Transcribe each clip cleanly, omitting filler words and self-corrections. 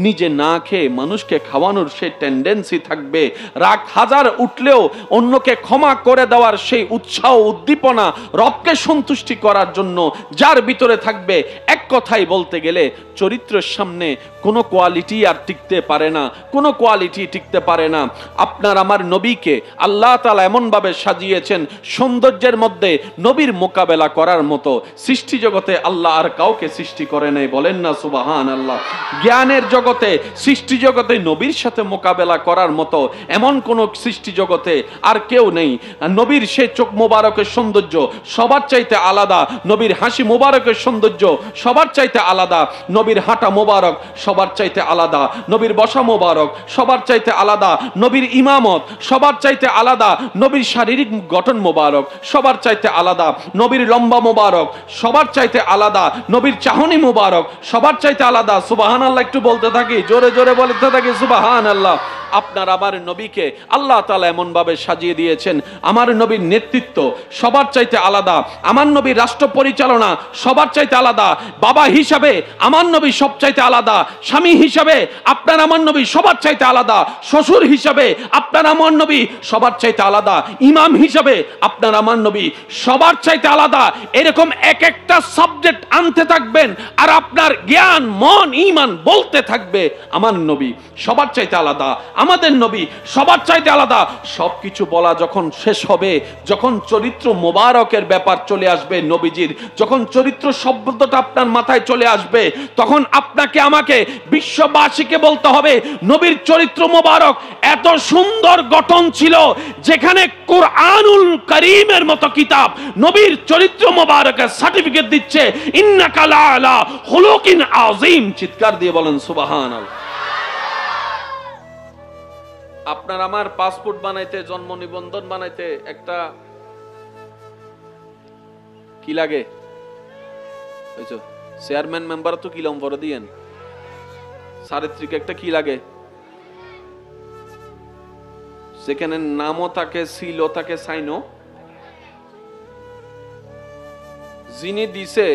নিজে না খেয়ে মানুষকে খাওয়ানোর সেই টেন্ডেন্সি থাকবে, রাগ হাজার উঠলেও অন্যকে ক্ষমা করে দেওয়ার সেই উৎসাহ উদ্দীপনা, রবকে সন্তুষ্টি করার জন্য যার ভিতরে থাকবে, এক কথাই বলতে গেলে চরিত্রের সামনে কোনো কোয়ালিটি আর টিকতে পারে না, কোনো কোয়ালিটি টিকতে পারে না। আপনার আমার নবীকে আল্লাহ তাআলা এমন ভাবে সাজিয়েছেন, সৌন্দর্যের মধ্যে নবীর মোকাবেলা করার মতো সৃষ্টি জগতে আল্লাহ আর কাউকে সৃষ্টি করে নাই, বলেন না সুবহানাল্লাহ। জ্ঞানের জগতে, সৃষ্টি জগতে নবীর সাথে মোকাবেলা করার মতো এমন কোন সৃষ্টি জগতে আর কেউ নেই। নবীর সে চোখ মোবারকের সৌন্দর্য সবার চাইতে আলাদা, নবীর হাসি মোবারকের সৌন্দর্য সবার চাইতে আলাদা, নবীর হাঁটা মোবারক সবার চাইতে আলাদা, নবীর বসা মোবারক সবার চাইতে আলাদা, নবীর ইমামত সবার চাইতে আলাদা, নবীর শারীরিক গঠন মোবারক সবার চাইতে আলাদা, নবীর লম্বা মোবারক সবার চাইতে আলাদা, নবীর চাহনি মোবারক সবার চাইতে আলাদা। সুবহানাল্লাহ একটু বলতে থাকি, জোরে জোরে বলতে থাকি সুবহানাল্লাহ। আপনার আমার নবীকে আল্লাহ তাআলা এমন ভাবে সাজিয়ে দিয়েছেন, আমার নবীর নেতৃত্ব সবার চাইতে আলাদা, আমার নবীর রাষ্ট্র পরিচালনা সবার চাইতে আলাদা, বাবা হিসাবে আমার নবী সব চাইতে আলাদা, স্বামী হিসাবে আপনার আমার নবী সবার চাইতে আলাদা, শ্বশুর হিসাবে আপনার আমার নবী সবার চাইতে আলাদা, ইমাম হিসাবে আপনার আমার নবী সবার চাইতে আলাদা। এরকম এক একটা সাবজেক্ট আনতে থাকবেন আর আপনার জ্ঞান মন ঈমান বলতে থাকবে আমার নবী সবার চাইতে আলাদা, আমাদের নবী সবার চাইতে আলাদা। সবকিছু বলা যখন শেষ হবে, যখন চরিত্র মোবারকের ব্যাপার চলে আসবে নবীজির, যখন চরিত্র শব্দটা আপনার মাথায় চলে আসবে, তখন আপনাকে আমাকে বিশ্ববাসীকে বলতে হবে নবীর চরিত্র মোবারক এত সুন্দর গঠন ছিল, যেখানে কুরআনুল কারীমের মতো কিতাব নবীর চরিত্র মোবারকের সার্টিফিকেট দিচ্ছে, ইন্নাকা লাআলা খুলুকিন আযীম। চিৎকার দিয়ে বলেন সুবহানাল্লাহ। আপনার আমার পাসপোর্ট বানাইতে, জন্ম নিবন্ধন বানাইতে একটা কি লাগে? চেয়ারম্যান মেম্বার তো কি নম্বর দিয়েন, চারিত্রিক একটা কি লাগে, সেখানে নামও থাকে, সিলও থাকে, সাইনও। যিনি দিছে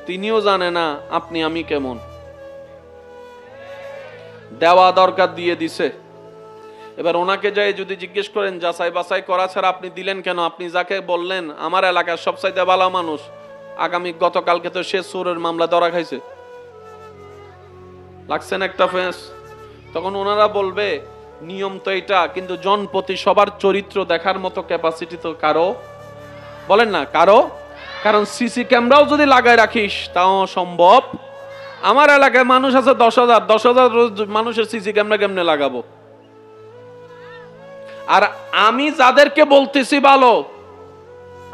তিনিও জানে না আপনি আমি কেমন, দেওয়া দরকার দিয়ে দিছে। এবার ওনাকে যাই যদি জিজ্ঞেস করেন যাচাই বাছাই করা ছাড়া আপনি দিলেন কেন, আপনি যাকে বললেন আমার এলাকার সবচাইতে ভালো মানুষ, আগামী গতকালকে তো সে চোরের মামলা ধরা খাইছে, লাগছেন একটা ফেস, তখন ওনারা বলবে নিয়ম তো এটা, কিন্তু জনপ্রতি সবার চরিত্র দেখার মতো ক্যাপাসিটি তো কারো, বলেন না কারো, কারণ সিসি ক্যামেরাও যদি লাগাই রাখিস তাও সম্ভব। আমার এলাকায় মানুষ আছে 10,000, 10,000 মানুষের সিসি ক্যামেরা কেমনে লাগাবো? আর আমি যাদেরকে বলতেছি ভালো,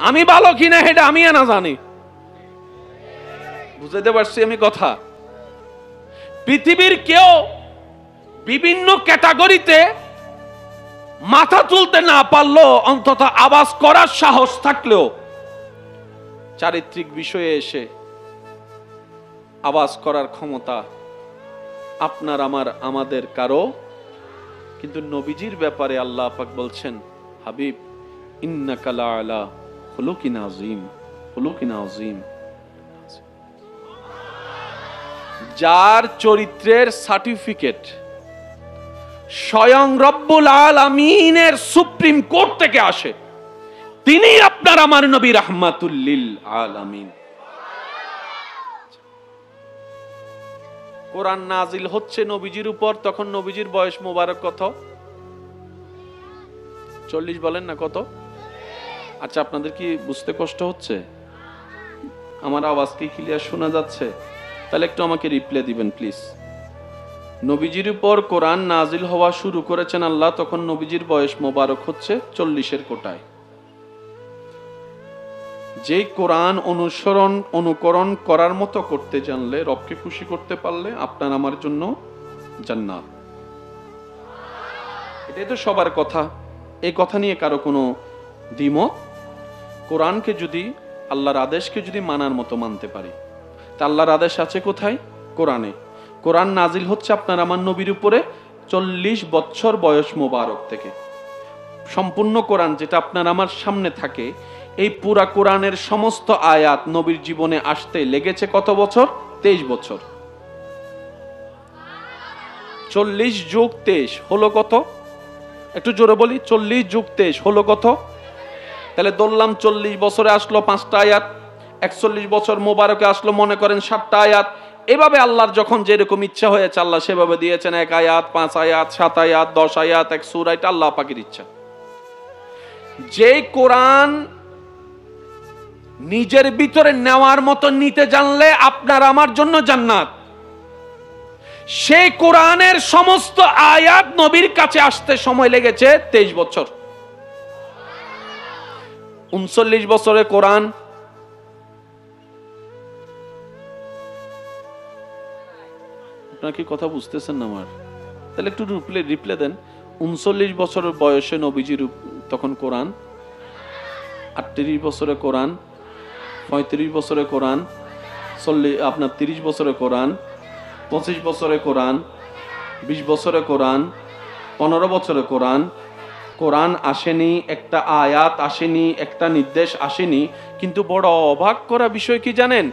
আমি ভালো কিনা এটা আমি না জানি, বুঝতে পারছি আমি কথা। পৃথিবীর কেউ বিভিন্ন ক্যাটাগরিতে মাথা তুলতে না পারলেও অন্তত আওয়াজ করার সাহস থাকলেও চারিত্রিক বিষয়ে এসে আওয়াজ করার ক্ষমতা আপনার আমার আমাদের কারো। কিন্তু নবীজির ব্যাপারে আল্লাহ পাক বলছেন, হাবিব ইন্নাকা লাআলা খুলুকিন আযীম, খুলুকিন আযীম। যার চরিত্রের সার্টিফিকেট স্বয়ং রব্বুল আলামিনের সুপ্রিম কোর্ট থেকে আসে, তিনি আপনার আমার নবী রাহমাতুল লিল আলামিন। কোরআন নাজিল হচ্ছে নবীজির উপর, তখন নবীজির বয়স মোবারক কত? 40 বলেন না কত? আচ্ছা আপনাদের কি বুঝতে কষ্ট হচ্ছে? আমার আওয়াজ কি ক্লিয়ার শোনা যাচ্ছে? তাহলে একটু আমাকে রিপ্লাই দিবেন প্লিজ। নবীজির উপর কোরআন নাজিল হওয়া শুরু করেছেন আল্লাহ, তখন নবীজির বয়স মোবারক হচ্ছে 40-এর কোটায়। যেই কোরআন অনুকরণ করার মতো করতে জানলে, রবকে খুশি করতে পারলে আপনার আমার জন্য জান্নাত। এটাই তো সবার কথা, এই কথা নিয়ে কারো কোনো দ্বিমত। কোরআনকে যদি, আল্লাহর আদেশকে যদি মানার মতো মানতে পারি, তা আল্লাহর আদেশ আছে কোথায়? কোরআনে। কোরআন নাজিল হচ্ছে আপনার আমার নবীর উপরে 40 বছর বয়স মোবারক থেকে। সম্পূর্ণ কোরআন যেটা আপনার আমার সামনে থাকে, এই পুরা কোরআনের সমস্ত আয়াত নবীর জীবনে আসতে লেগেছে কত বছর? 23 বছর। 40 যোগ 23 হলো কত? একটু জোরে বলি, 40 যোগ 23 হলো কত? তাহলে ধরলাম 40 বছরে আসলো 5টা আয়াত, 41 বছর মোবারকে আসলো মনে করেন 7টা আয়াত। এভাবে আল্লাহর যখন যেরকম ইচ্ছা হয়েছে আল্লাহ সেভাবে দিয়েছেন, 1 আয়াত, 5 আয়াত, 7 আয়াত, 10 আয়াত, এক সূরা, এটা আল্লাহ পাকের ইচ্ছা। যে কোরআন নিজের ভিতরে নেওয়ার মতো নিতে জানলে আপনার আমার জন্য জান্নাত। সেই কোরআনের সমস্ত আয়াত নবীর কাছে আসতে সময় লেগেছে 23 বছর। 39 বছরে কোরআন, আপনারা কি কথা বুঝতেছেন না আমার? তাহলে একটু রিপ্লে দেন। 39 বছরের বয়সে নবীজির তখন কোরআন, 38 বছরে কোরআন, 35 বছরে কোরআন, 30 বছরে কোরআন, 25 বছরে কোরআন, 20 বছরে কোরআন, 15 বছরে কোরআন। কোরআন আসেনি, একটা আয়াত আসেনি, একটা নির্দেশ আসেনি। কিন্তু বড় অবাক করা বিষয় কি জানেন?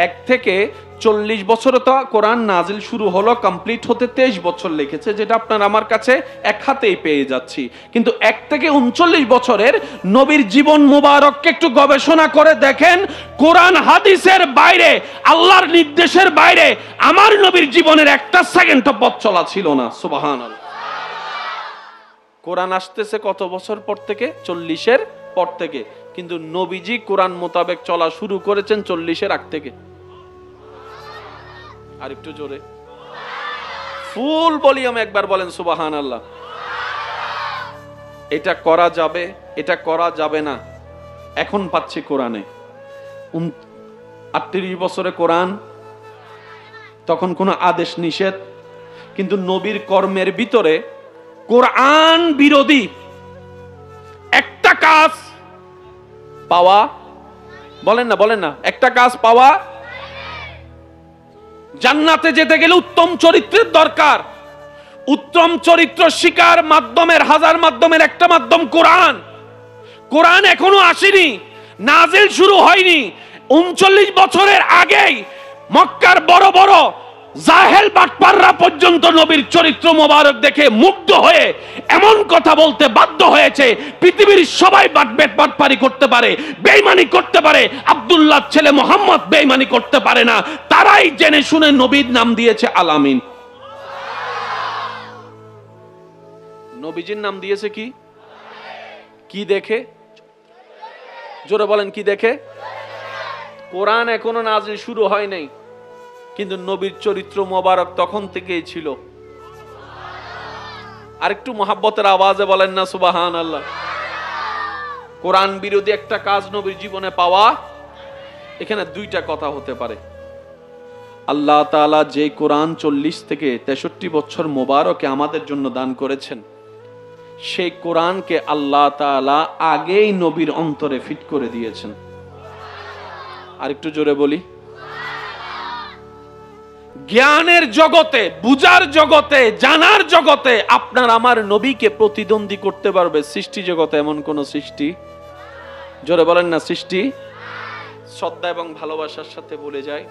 1 থেকে 40 বছরে তো কোরআন নাজিল শুরু হলো, কমপ্লিট হতে 23 বছর লেগেছে, যেটা আপনার আমার কাছে এক হাতেই পেয়ে যাচ্ছি। কিন্তু 1 থেকে 39 বছরের নবীর জীবন মুবারককে একটু গবেষণা করে দেখেন, কোরআন হাদিসের বাইরে, আল্লাহর নির্দেশের বাইরে আমার নবীর জীবনের একটা সেকেন্ডও পথ চলা ছিল না। সুবহানাল্লাহ। কোরআন আসতেছে কত বছর পর থেকে? 40-এর পর থেকে। কিন্তু নবীজি কোরআন মোতাবেক চলা শুরু করেছেন 40-এর আগ থেকে। আর একটু জোরে ফুল ভলিউমে একবার বলেন সুবহানাল্লাহ। এটা করা যাবে, এটা করা যাবে না, এখন পাচ্ছি কোরআনে। 38 বছরে কোরআন, তখন কোনো আদেশ নিষেধ, কিন্তু নবীর কর্মের ভিতরে কোরআন বিরোধী একটা কাজ পাওয়া, বলেন না, একটা কাজ পাওয়া। জান্নাতে যেতে গেলে উত্তম চরিত্রের দরকার। উত্তম চরিত্র শিকার মাধ্যমের, হাজার মাধ্যমের একটা মাধ্যম কোরআন। কোরআন এখনো আসেনি, নাজিল শুরু হয়নি। 39 বছরের আগেই মক্কার বড় বড় জাহেল বাটপাররা পর্যন্ত নবীর চরিত্র মোবারক দেখে মুগ্ধ হয়ে এমন কথা বলতে বাধ্য হয়েছে, পৃথিবীর সবাই বাটপারি করতে পারে, বেঈমানি করতে পারে, আব্দুল্লাহ ছেলে মোহাম্মদ বেঈমানি করতে পারে না। তারাই জেনে শুনে নবীর নাম দিয়েছে আল আমিন। নবীজির নাম দিয়েছে কি? কি দেখে? জোরে বলেন, কি দেখে? কোরআন এখনো নাজিল শুরু হয় নাই, কিন্তু নবীর চরিত্র মোবারক তখন থেকেই ছিল। আর একটু মহাব্বতের আওয়াজে বলেন না সুবহানাল্লাহ। কোরআন বিরোধী একটা কাজ নবীর জীবনে পাওয়া, এখানে দুইটা কথা হতে পারে। আল্লাহ তাআলা যে কোরআন 40 থেকে 63 বছর মোবারকে আমাদের জন্য দান করেছেন, সেই কোরআনকে আল্লাহ তাআলা আগেই নবীর অন্তরে ফিট করে দিয়েছেন। আর একটু জোরে বলি, জ্ঞানের জগতে, বুঝার জগতে, জানার জগতে আপনার আমার নবীকে প্রতিদ্বন্দ্বী করতে পারবে সৃষ্টি জগতে এমন কোন সৃষ্টি? জোরে বলেন না সৃষ্টি। শ্রদ্ধা এবং ভালোবাসার সাথে বলে যায়,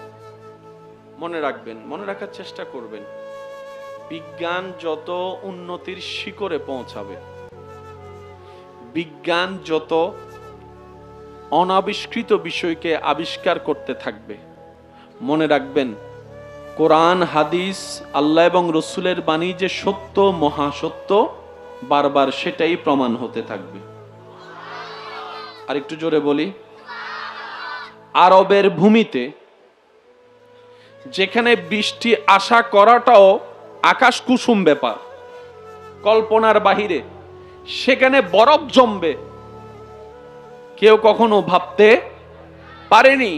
মনে রাখবেন, মনে রাখার চেষ্টা করবেন, বিজ্ঞান যত উন্নতির শিখরে পৌঁছাবে, বিজ্ঞান যত অনাবিষ্কৃত বিষয়কে আবিষ্কার করতে থাকবে, মনে রাখবেন কোরআন হাদিস আল্লাহ এবং রসুলের বাণী যে সত্য, মহাসত্য, বারবার সেটাই প্রমাণ হতে থাকবে। আর একটু জোরে বলি, আরবের ভূমিতে যেখানে বৃষ্টি আশা করাটাও আকাশ কুসুম ব্যাপার, কল্পনার বাহিরে, সেখানে বরফ জমবে কেউ কখনো ভাবতে পারেনি।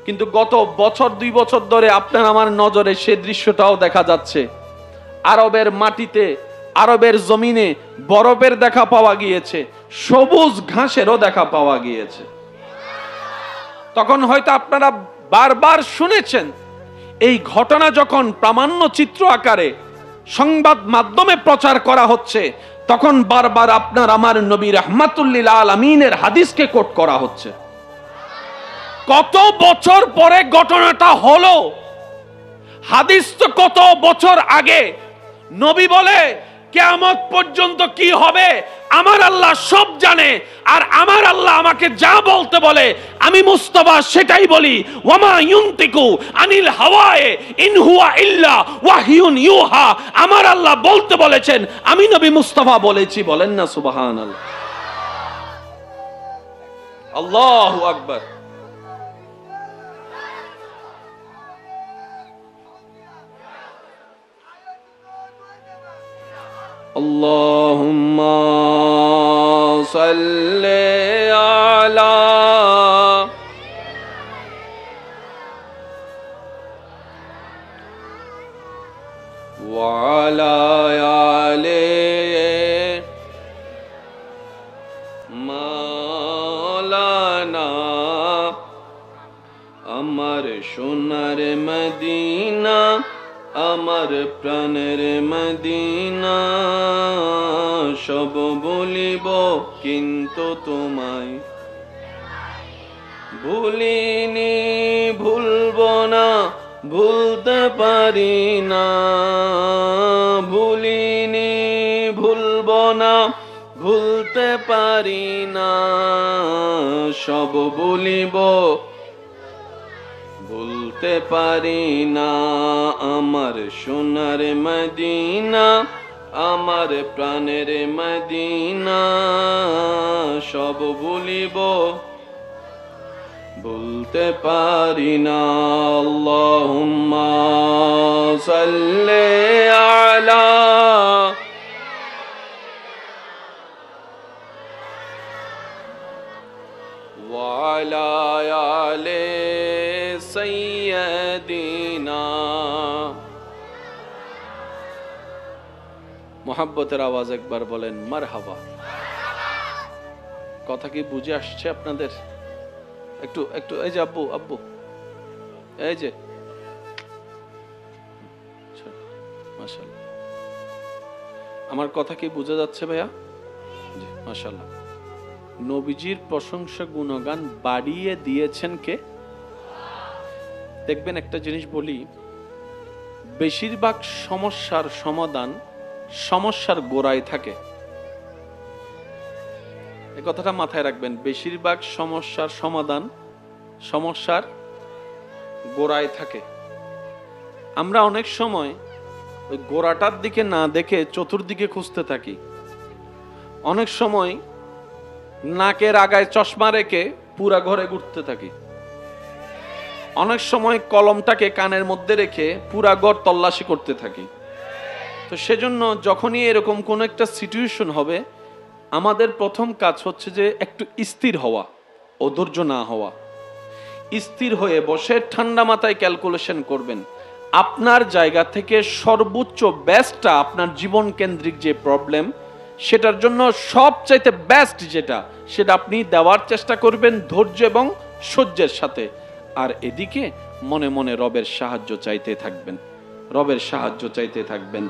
কিন্তু গত বছর 2 বছর ধরে আপনার আমার নজরে সে দৃশ্যটাও দেখা যাচ্ছে। আরবের মাটিতে, আরবের জমিনে বরফের দেখা পাওয়া গিয়েছে, সবুজ ঘাসেরও দেখা পাওয়া গিয়েছে। তখন হয়তো আপনারা বারবার শুনেছেন, এই ঘটনা যখন প্রামাণ্য চিত্র আকারে সংবাদ মাধ্যমে প্রচার করা হচ্ছে, তখন বারবার আপনার আমার নবী রাহমাতুল লিল আলামিনের হাদিসকে কোট করা হচ্ছে। কত বছর পরে ঘটনাটা হলো, হাদিস তো কত বছর আগে নবী বলে কিয়ামত পর্যন্ত কি হবে আমার আল্লাহ সব জানে, আর আমার আল্লাহ আমাকে যা বলতে বলে আমি মুস্তাফা সেটাই বলি। ওয়ামা ইউনতিকু আনিল হাওয়ায়ে ইন হুয়া ইল্লা ওয়াহিয়ুন ইউহা। আমার আল্লাহ বলতে বলেছেন, আমি নবী মুস্তাফা বলেছি। বলেন না সুবহানাল্লাহ। আল্লাহু আকবার। আল্লাহুম্মা সাল্লি আলা ওয়া আলা আলি মাওলানা। আমার সোনার মদিনা, আমার প্রাণের মদিনা, সব বলিব কিন্তু তোমায় ভুলিনি, ভুলব না, ভুলতে পারি না, ভুলিনি, ভুলব না, ভুলতে পারি না, সব বলিব ভুলতে পারি না। আমার সোনার মদিনা, আমার প্রাণের মদিনা, সব ভুলিব ভুলতে পারি না। আল্লাহুম্মা সাল্লি আলা ওয়া আলা আলি সাইয়্যিদিনা। মোহাব্বতের আওয়াজ একবার বলেন মারহাবা। কথা কি বুঝে আসছে আপনাদের? একটু একটু এই যে আব্বু, আব্বু এই যে, মাশাআল্লাহ, আমার কথা কি বুঝা যাচ্ছে ভাইয়া? জি মাশাআল্লাহ। নবীজির প্রশংসা গুণগান বাড়িয়ে দিয়েছেন কে? দেখবেন একটা জিনিস বলি, বেশিরভাগ সমস্যার সমাধান সমস্যার গোড়ায় থাকে। এই কথাটা মাথায় রাখবেন, বেশিরভাগ সমস্যার সমাধান সমস্যার গোড়ায় থাকে। আমরা অনেক সময় ওই গোড়াটার দিকে না দেখে চতুর্দিকে খুঁজতে থাকি। অনেক সময় নাকের আগায় চশমা রেখে পুরা ঘরে ঘুরতে থাকি। অনেক সময় কলমটাকে কানের মধ্যে রেখে পুরা ঘর তল্লাশি করতে থাকি। তো সেজন্য যখনই এরকম কোন একটা সিচুয়েশন হবে, আমাদের প্রথম কাজ হচ্ছে যে একটু স্থির হওয়া, অধৈর্য না হওয়া। স্থির হয়ে বসে ঠান্ডা মাথায় ক্যালকুলেশন করবেন আপনার জায়গা থেকে সর্বোচ্চ বেস্টটা, আপনার জীবন কেন্দ্রিক যে প্রবলেম সেটার জন্য সবচাইতে বেস্ট যেটা, সেটা আপনি দেওয়ার চেষ্টা করবেন ধৈর্য এবং সহ্যের সাথে। আর এদিকে মনে মনে রবের সাহায্য চাইতে থাকবেন, রবের সাহায্য চাইতে থাকবেন।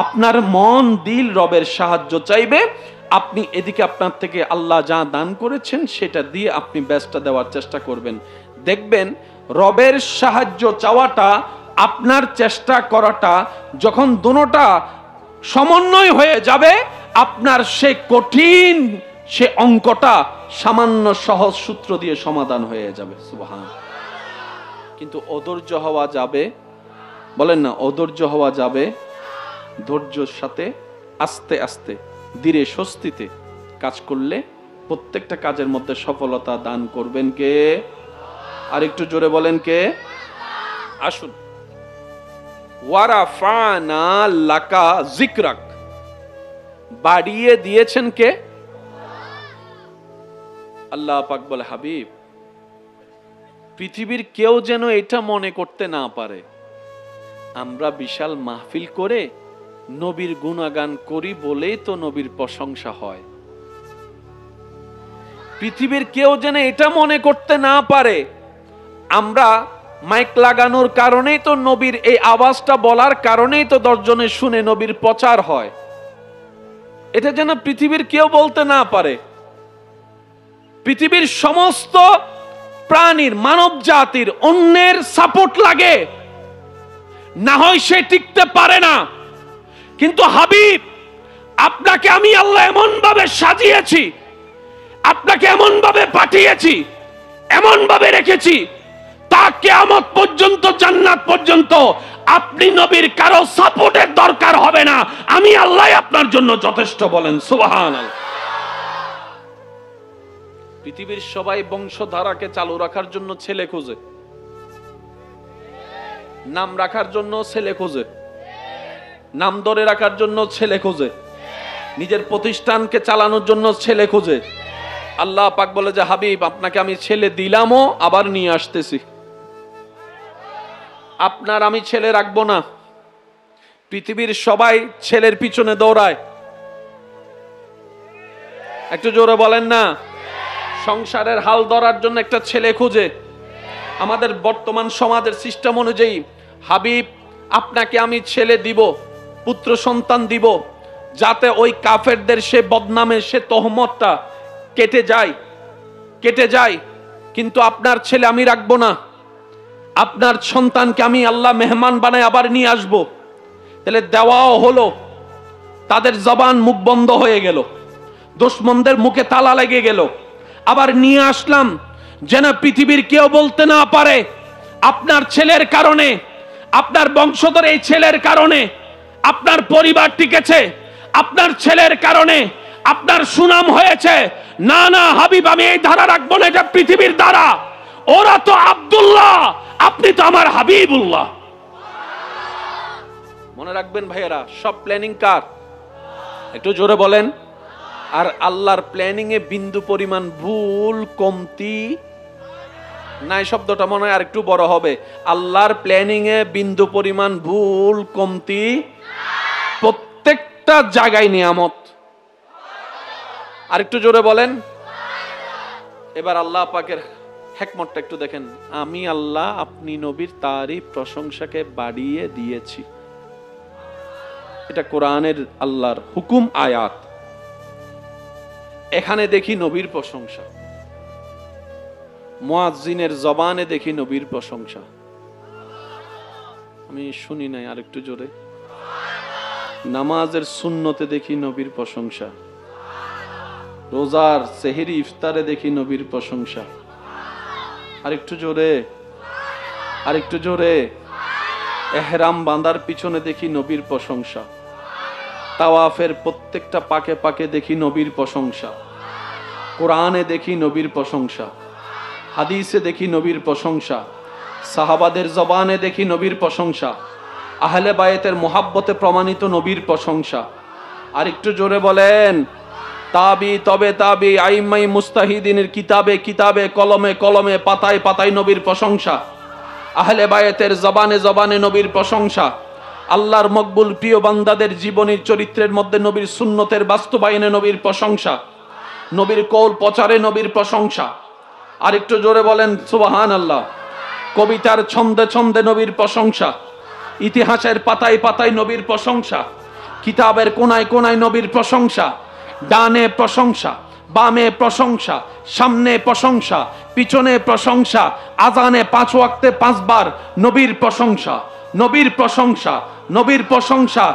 আপনার মন দিল রবের সাহায্য চাইবে, আপনি এদিকে আপনার থেকে আল্লাহ যা দান করেছেন সেটা দিয়ে আপনি বেস্টটা দেওয়ার চেষ্টা করবেন। দেখবেন রবের সাহায্য চাওয়াটা, আপনার চেষ্টা করাটা যখন দুটোটা সমন্বয় হয়ে যাবে, আপনার সে কঠিন সে অঙ্কটা সামান্য সহজ সূত্র দিয়ে সমাধান হয়ে যাবে। সুবহান। কিন্তু অধৈর্য হওয়া যাবে, বলেন না, অধৈর্য হওয়া যাবে। ধৈর্যের সাথে আস্তে আস্তে ধীরে স্বস্তিতে কাজ করলে প্রত্যেকটা কাজের মধ্যে সফলতা দান করবেন কে? আর একটু জোরে বলেন কে? আসুন, ওয়ারাফানা লাকা যিকরাক, বাড়িয়ে দিয়েছেন কে? আল্লাহ পাক বলে, হাবিব পৃথিবীর কেউ যেন এটা মনে করতে না পারে আমরা বিশাল মাহফিল করে নবীর গুণগান করি বলেই তো নবীর প্রশংসা হয়। পৃথিবীর কেউ যেন এটা মনে করতে না পারে আমরা মাইক লাগানোর কারণেই তো নবীর এই আওয়াজটা বলার কারণেই তো 10 জনে শুনে নবীর প্রচার হয়। এটা যেন পৃথিবীর কেউ বলতে না পারে। পৃথিবীর সমস্ত প্রাণীর, মানব জাতির অন্যের সাপোর্ট লাগে, না হয় সে টিকতে পারে না। কিন্তু হাবিব, আপনাকে আমি আল্লাহ এমন ভাবে সাজিয়েছি, আপনাকে এমন ভাবে পাঠিয়েছি, এমন ভাবে রেখেছি, তা কিয়ামত পর্যন্ত, জান্নাত পর্যন্ত আপনি নবীর কারো সাপোর্টের দরকার হবে না, আমি আল্লাহ আপনার জন্য যথেষ্ট। বলেন সুবহানাল্লাহ। পৃথিবীর সবাই বংশধারাকে চালু রাখার জন্য ছেলে খোঁজে, নাম রাখার জন্য ছেলে খোঁজে, নাম ধরে রাখার জন্য ছেলে খোঁজে, নিজের প্রতিষ্ঠানকে চালানোর জন্য ছেলে খোঁজে। আল্লাহ পাক বলে যে হাবিব, আপনাকে আমি ছেলে দিলামও, আবার নিয়ে আসতেছি। আপনার আমি ছেলে রাখবো না। পৃথিবীর সবাই ছেলের পিছনে দৌড়ায়, একটু জোরে বলেন না। সংসারের হাল ধরার জন্য একটা ছেলে খুঁজে। আমাদের বর্তমান সমাজের সিস্টেম অনুযায়ী হাবিব, আপনাকে আমি ছেলে দিব, পুত্র সন্তান দিব, যাতে ওই কাফেরদের সে বদনামে, সে তহমতটা কেটে যায়। কিন্তু আপনার ছেলে আমি রাখবো না, আপনার সন্তানকে আমি আল্লাহ মেহমান বানায় আবার নিয়ে আসব। তাহলে দেওয়াও হলো, তাদের জবান মুখ বন্ধ হয়ে গেল, দুশমনদের মুখে তালা লেগে গেল। আবার নিয়ে আসলাম যেন পৃথিবীর কেউ বলতে না পারে আপনার ছেলের কারণে, আপনার বংশধর এই ছেলের কারণে আপনার পরিবার টিকেছে, আপনার ছেলের কারণে আপনার সুনাম হয়েছে। না না হাবিব, আমি এই ধারা রাখবো না, এটা পৃথিবীর ধারা। ওরা তো আব্দুল্লাহ, আপনি তো আমার হাবিবুল্লাহ। মনে রাখবেন ভাইয়েরা, সব প্ল্যানিং কার? একটু জোরে বলেন। আর আল্লাহর প্ল্যানিং এ বিন্দু পরিমাণ ভুল কমতি নাই। শব্দটা মনে হয় আর একটু বড় হবে। আল্লাহর প্ল্যানিং এ বিন্দু পরিমাণ ভুল কমতি, প্রত্যেকটা জায়গায় নিয়ামত। আর একটু জোরে বলেন। এবার আল্লাহ পাকের হিকমতটা একটু দেখেন। আমি আল্লাহ আপনি নবীর তারিফ প্রশংসাকে বাড়িয়ে দিয়েছি। এটা কোরআনের আল্লাহর হুকুম, আয়াত। এখানে দেখি নবীর প্রশংসা, মুয়াজ্জিনের জবানে দেখি নবীর প্রশংসা। আমি শুনি নাই, আর একটু জোরে। নামাজের সুন্নতে দেখি নবীর প্রশংসা, রোজার সেহরি ইফতারে দেখি নবীর প্রশংসা। আর একটু জোরে, আর একটু জোরে। এহরাম বাঁধার পিছনে দেখি নবীর প্রশংসা, তাওয়াফের প্রত্যেকটা পাকে পাকে দেখি নবীর প্রশংসা, কোরআনে দেখি নবীর প্রশংসা, হাদিসে দেখি নবীর প্রশংসা, সাহাবাদের জবানে দেখি নবীর প্রশংসা, আহলে বায়েতের মুহাব্বতে প্রমাণিত নবীর প্রশংসা। আর একটু জোরে বলেন। তাবি, তবে তাবি, আইম্মাই মুস্তাহিদিনের কিতাবে কিতাবে, কলমে কলমে, পাতায় পাতায় নবীর প্রশংসা। আহলে বায়েতের জবানে জবানে নবীর প্রশংসা। আল্লাহর মকবুল প্রিয় বান্দাদের জীবনীর চরিত্রের মধ্যে নবীর সুন্নতের বাস্তবায়নে নবীর প্রশংসা, নবীর কৌল প্রচারে নবীর প্রশংসা। আর একটু জোরে বলেন সুবহানাল্লাহ। কবিতার ছন্দে ছন্দে নবীর প্রশংসা, ইতিহাসের পাতায় পাতায় নবীর প্রশংসা, কিতাবের কোনায় কোনায় নবীর প্রশংসা। ডানে প্রশংসা, বামে প্রশংসা, সামনে প্রশংসা, পিছনে প্রশংসা, আজানে 5 ওয়াক্তে 5 বার নবীর প্রশংসা, নবীর প্রশংসা, নবীর প্রশংসা।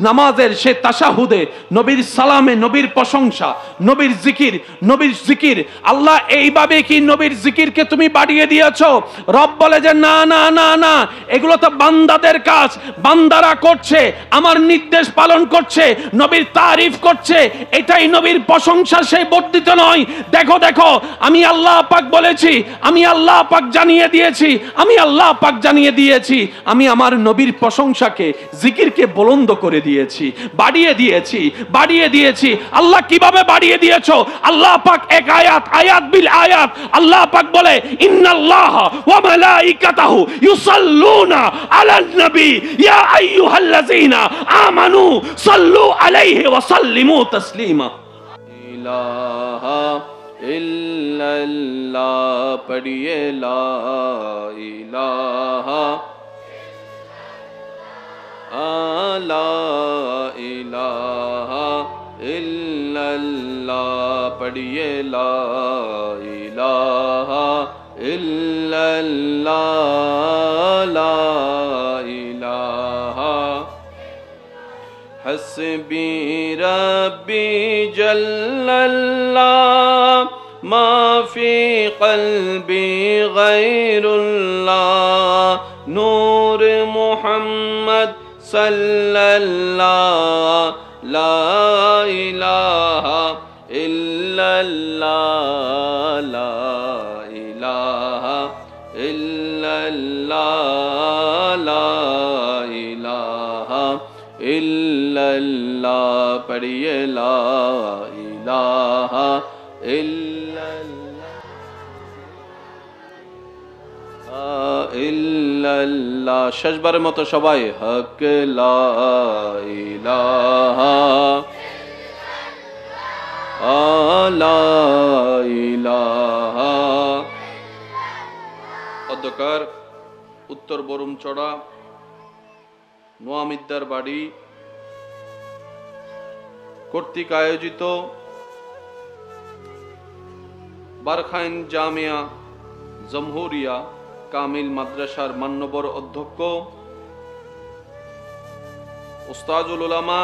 নামাজের সে তাশাহুদে নবীর সালামে নবীর প্রশংসা, নবীর জিকির, নবীর জিকির। আল্লাহ এইভাবে কি নবীর জিকিরকে তুমি বাড়িয়ে দিয়েছো? রব বলে যে না না না না, এগুলো তো বান্দাদের কাজ, বান্দারা করছে, আমার নির্দেশ পালন করছে, নবীর তারিফ করছে, এটাই নবীর প্রশংসা, সেই বর্ধিত নয়। দেখো দেখো, আমি আল্লাহ পাক বলেছি, আমি আল্লাহ পাক জানিয়ে দিয়েছি, আমি আল্লাহ পাক জানিয়ে দিয়েছি, আমি আমার নবীর প্রশংসাকে, জিকিরকে বুলন্দ করে দিয়েছি, বাড়িয়ে দিয়েছি, বাড়িয়ে দিয়েছি। আল্লাহ কিভাবে বাড়িয়ে দিয়েছো? আল্লাহ পাক এক আয়াত, আয়াত বিল আয়াত আল্লাহ পাক বলে ইন্নাল্লাহ ওয়া মালাইকাতাহু ইউসাল্লুনা আলান নবী ইয়া আইয়ুহাল্লাযীনা আমানু সাল্লু আলাইহি ওয়া সাল্লিমু তাসলিমা। ইলাহা ইল্লাল্লাহ পড়িয়ে লা ইলাহা লা ইলাহা ইল্লাল্লাহ পড়িয়ে লা ইলাহা ইল্লাল্লাহ লা ইলাহা। حسبي ربي جل الله ما في قلبي غير الله نور محمد صلى الله لا إله إلا الله لا إله إلا الله لا إله إلا الله پڑھیے لا إله إلا الله لا إلا الله শেষবারের মতো সবাই হক লা ইলাহা লা ইলাহা অধ্যকার উত্তর বরুমচড়া নোয়ামিদ্দার বাড়ি কর্তৃক আয়োজিত বারখাইন জামিয়া জমহুরিয়া কামিল মাদ্রাসার মান্যবর অধ্যক্ষ উস্তাজুল উলামা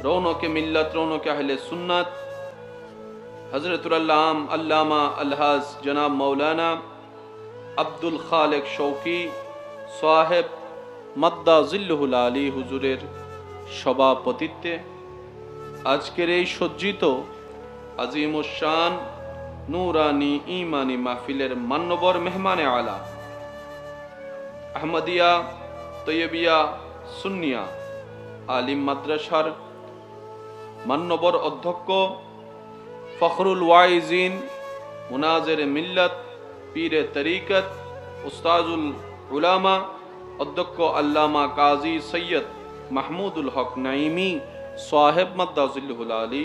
রৌনকে মিল্লাত রৌনকে আহলে সুন্নাত হযরতুল আল্লাম আল্লামা আলহাজ জনাব মৌলানা আব্দুল খালেক শৌকি সাহেব মাদ্দা জিল্লুহুল আলী হুজুরের সভাপতিত্বে আজকের এই সজ্জিত আজিমুশান নূরানি ঈমানি মাহফিলের মান্যবর মেহমানে আলা আহমদিয়া তৈয়বিয়া সুন্নিয়া আলিম মাদ্রাসার মান্যবর অধ্যক্ষ ফখরুল ওয়াইজিন মুনাজির মিল্লাত পীরে তরিকত উস্তাজুল উলামা অধ্যক্ষ আল্লামা কাজী সৈয়দ মাহমুদুল হক নাইমি সাহেব মাদ্দা জিল্লুহুল আলী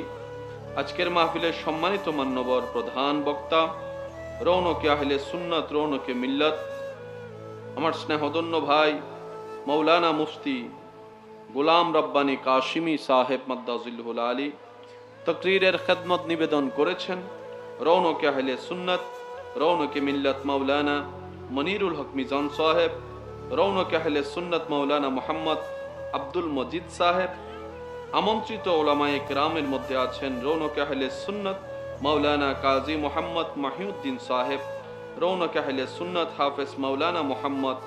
আজকের মাহফিলের সম্মানিত মান্যবর প্রধান বক্তা রৌনকে আহলে সুন্নাত রৌনকে মিল্লাত আমার স্নেহধন্য ভাই মৌলানা মুফতি গোলাম রব্বানী কাশিমি সাহেব মাদ্দা জিল্লুহুল আলী তকরীরের খেদমত নিবেদন করেছেন রৌনকে আহলে সুন্নাত রৌনকে মিল্লাত মৌলানা মনিরুল হক মিজান সাহেব রৌনকে আহলে সুন্নাত মৌলানা মোহাম্মদ আব্দুল মজিদ সাহেব আমন্ত্রিত উলামায়ে কেরামের মধ্যে আছেন রৌনকে আহলে সুন্নাত মৌলানা কাজী মোহাম্মদ মাহিউদ্দিন সাহেব রৌনকে আহলে সুন্নাত হাফেজ মৌলানা মোহাম্মদ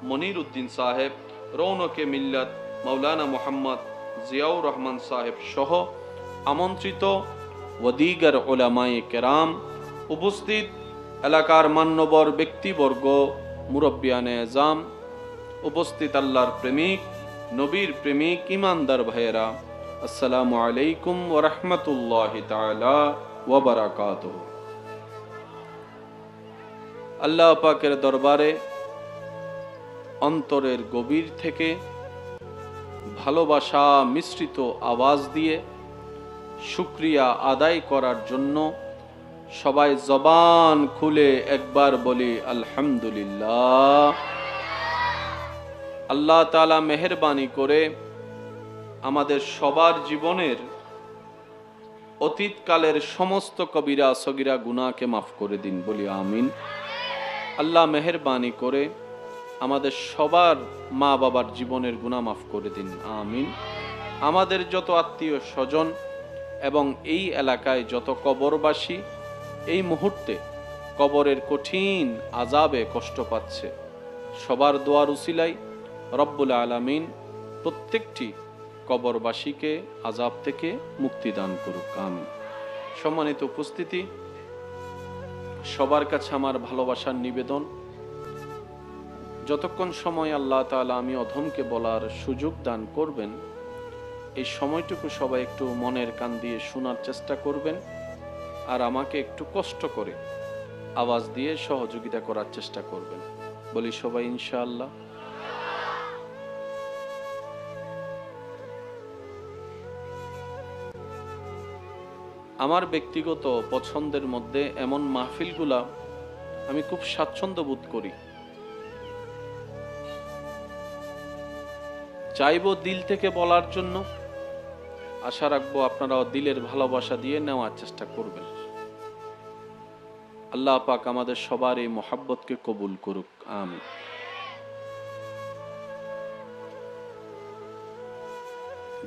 মনিরউদ্দিন সাহেব রৌনকে মিল্লাত মৌলানা মোহাম্মদ জিয়াউর রহমান সাহেব সহ আমন্ত্রিত ওদিগার উলামায়ে কেরাম উপস্থিত এলাকার মান্যবর ব্যক্তিবর্গ মুরব্বিয়ানে আজম উপস্থিত আল্লাহর প্রেমিক নবীর প্রেমিক ইমানদার ভাইয়েরা আসসালামু আলাইকুম ওয়া রাহমাতুল্লাহি তাআলা ওয়া বারাকাতুহু আল্লাহ পাকের দরবারে অন্তরের গভীর থেকে ভালোবাসা মিশ্রিত আওয়াজ দিয়ে শুকরিয়া আদায় করার জন্য সবাই জবান খুলে একবার বলি আলহামদুলিল্লাহ। আল্লাহ তাআলা মেহেরবানি করে আমাদের সবার জীবনের অতীতকালের সমস্ত কবিরা সগীরা গুনাহকে মাফ করে দিন, বলি আমিন। আল্লাহ মেহেরবানি করে আমাদের সবার মা বাবার জীবনের গুনাহ মাফ করে দিন, আমিন। আমাদের যত আত্মীয় স্বজন এবং এই এলাকায় যত কবরবাসী এই মুহূর্তে কবরের কঠিন আযাবে কষ্ট পাচ্ছে, সবার দোয়ার উসিলায় রব্বুল আলামিন প্রত্যেকটি কবরবাসীকে আযাব থেকে মুক্তি দান করুক, আমিন। সম্মানিত উপস্থিতি, সবার কাছে আমার ভালোবাসার নিবেদন, যতক্ষণ সময় আল্লাহ তাআলা আমি অধমকে বলার সুযোগ দান করবেন, এই সময়টুকু সবাই একটু মনের কান দিয়ে শোনার চেষ্টা করবেন আর আমাকে একটু কষ্ট করে আওয়াজ দিয়ে সহযোগিতা করার চেষ্টা করবেন, বলি সবাই ইনশাআল্লাহ। আমার ব্যক্তিগত পছন্দের মধ্যে এমন মাহফিলগুলা আমি খুব স্বাচ্ছন্দ্য বোধ করি, চাইবো দিল থেকে বলার জন্য, আশা রাখবো আপনারাও দিলের ভালোবাসা দিয়ে নেওয়ার চেষ্টা করবেন। আল্লাহ পাক আমাদের সবার এই মহাব্বতকে কবুল করুক, আমিন।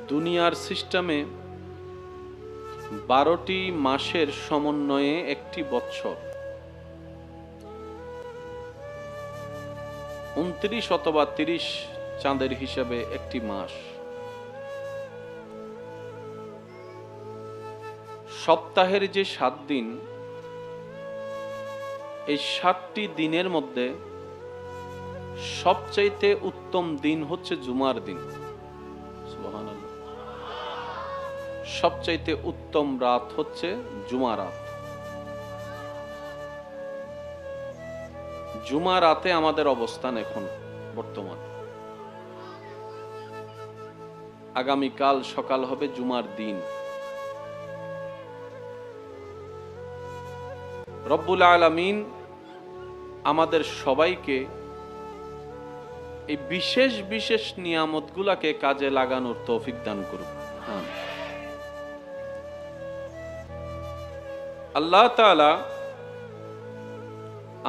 দুনিয়ার সিস্টেমে 12টি মাসের সমন্বয়ে একটি বৎসর, 29 অথবা 30 চাঁদের হিসাবে একটি মাস। সপ্তাহের যে 7 দিন, এই 7টি দিনের মধ্যে সবচাইতে উত্তম দিন হচ্ছে জুমার দিন। সুবহানাল্লাহ। সবচাইতে উত্তম রাত হচ্ছে জুমা রাত। জুমা রাতে আমাদের অবস্থান এখন বর্তমান। আগামীকাল সকাল হবে জুমার দিন। রব্বুল আলামিন আমাদের সবাইকে এই বিশেষ বিশেষ নিয়ামতগুলোকে কাজে লাগানোর তৌফিক দান করুন। আল্লাহ তাআলা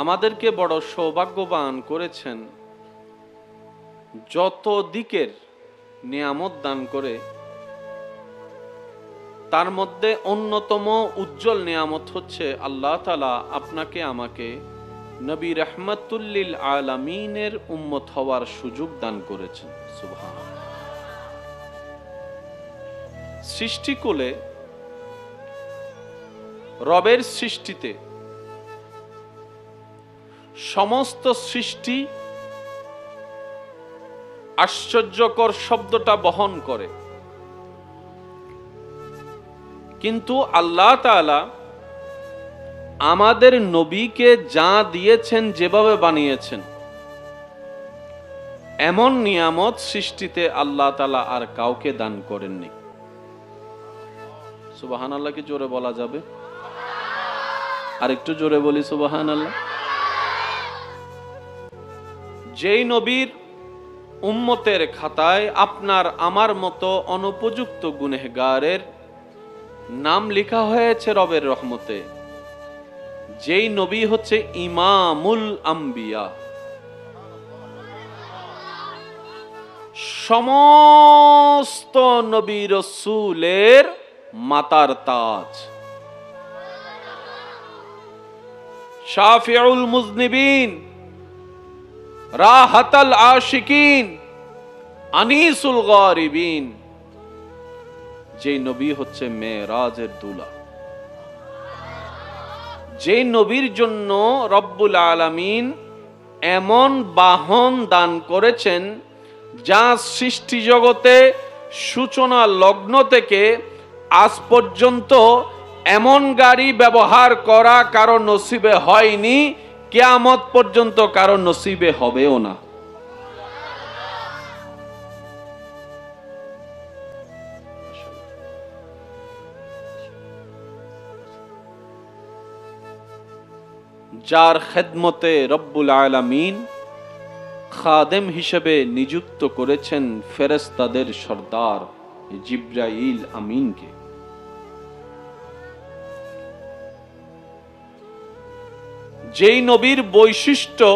আমাদেরকে বড় সৌভাগ্যবান করেছেন, যত দিকের নিয়ামত দান করে তার মধ্যে অন্যতম উজ্জ্বল নিয়ামত হচ্ছে আল্লাহ তাআলা আপনাকে আমাকে নবী রাহমাতুল লিল আলামিনের উম্মত হওয়ার সুযোগ দান করেছেন। সুবহানাল্লাহ। সৃষ্টিকুলে রবের সৃষ্টিতে সমস্ত সৃষ্টি আশ্চর্যকর শব্দটা বহন করে, কিন্তু আল্লাহ তাআলা আমাদের নবীকে যা দিয়েছেন, যেভাবে বানিয়েছেন, এমন নিয়ামত সৃষ্টিতে আল্লাহ তাআলা আর কাউকে দান করেননি। সুবহানাল্লাহ কি জোরে বলা যাবে? আর একটু জোরে বলি সুবহানাল্লাহ। যেই নবীর উম্মতের খাতায় আপনার আমার মতো অনুপযুক্ত গুনেহগারের নাম লেখা হয়েছে রবের রহমতে, যেই নবী হচ্ছে ইমামুল আম্বিয়া, সমস্ত নবী রাসূলের মাতার তাজ, শাফিউল মুজনিবিন, রাহাতাল আশিকিন, আনিসুল গারিবিন, যেই নবী হচ্ছে মেরাজের দুলা, যে নবীর জন্য রব্বুল আলামিন এমন বাহন দান করেছেন যা সৃষ্টি জগতে সূচনা লগ্ন থেকে আজ পর্যন্ত এমন গাড়ি ব্যবহার করা কারো নসিবে হয়নি, কিয়ামত পর্যন্ত কারো নসিবে হবেও না। যার খেদমতে রব্বুল আলামিন খাদেম হিসেবে নিযুক্ত করেছেন ফেরেশতাদের সর্দার জিবরাইল আমিনকে। যেই নবীর বৈশিষ্ট্য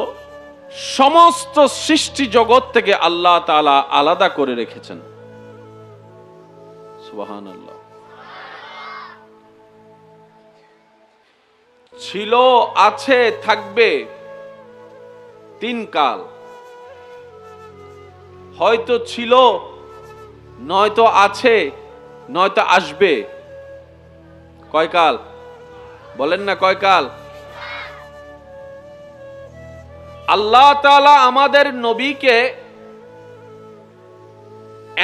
সমস্ত সৃষ্টি জগৎ থেকে আল্লাহ তাআলা আলাদা করে রেখেছেন। সুবহানাল্লাহ। ছিল, আছে, থাকবে 3 কাল। হয়তো ছিল, নয়তো আছে, নয়তো আসবে। কয় কাল বলেন না? কয় কাল? আল্লাহ তাআলা আমাদের নবীকে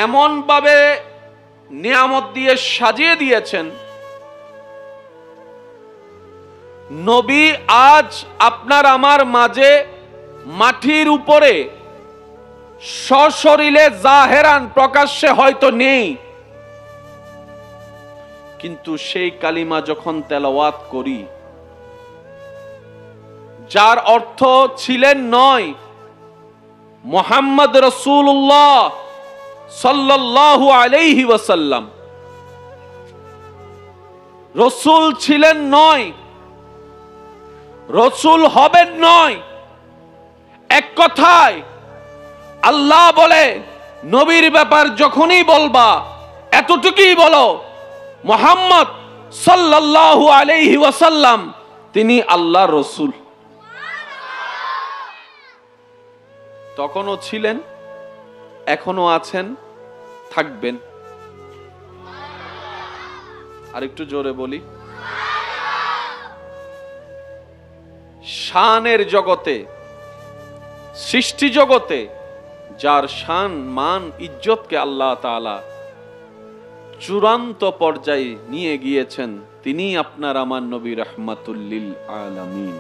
এমন ভাবে নিয়ামত দিয়ে সাজিয়ে দিয়েছেন, নবী আজ আপনার আমার মাঝে মাটির উপরে সশরীরে জাহেরান প্রকাশ্যে হয়তো নেই, কিন্তু সেই কালিমা যখন তেলাওয়াত করি, যার অর্থ ছিলেন নয় মুহাম্মদ রাসূলুল্লাহ সাল্লাল্লাহু আলাইহি ওয়াসাল্লাম, রাসূল ছিলেন নয়, রাসূল হবেন নয়। এক কথায় আল্লাহ বলে, নবীর ব্যাপার যখনই বলবা এতটুকুই বলো, মুহাম্মদ সাল্লাল্লাহু আলাইহি ওয়াসাল্লাম তিনি আল্লাহর রাসূল। তখনও ছিলেন, এখনো আছেন, থাকবেন। আরেকটু জোরে বলি, শানের জগতে, সৃষ্টি জগতে যার শান মান ইজ্জতকে আল্লাহ তাআলা চূড়ান্ত পর্যায়ে নিয়ে গিয়েছেন, তিনি আপনার আমার নবী রাহমাতুল লিল আলামিন।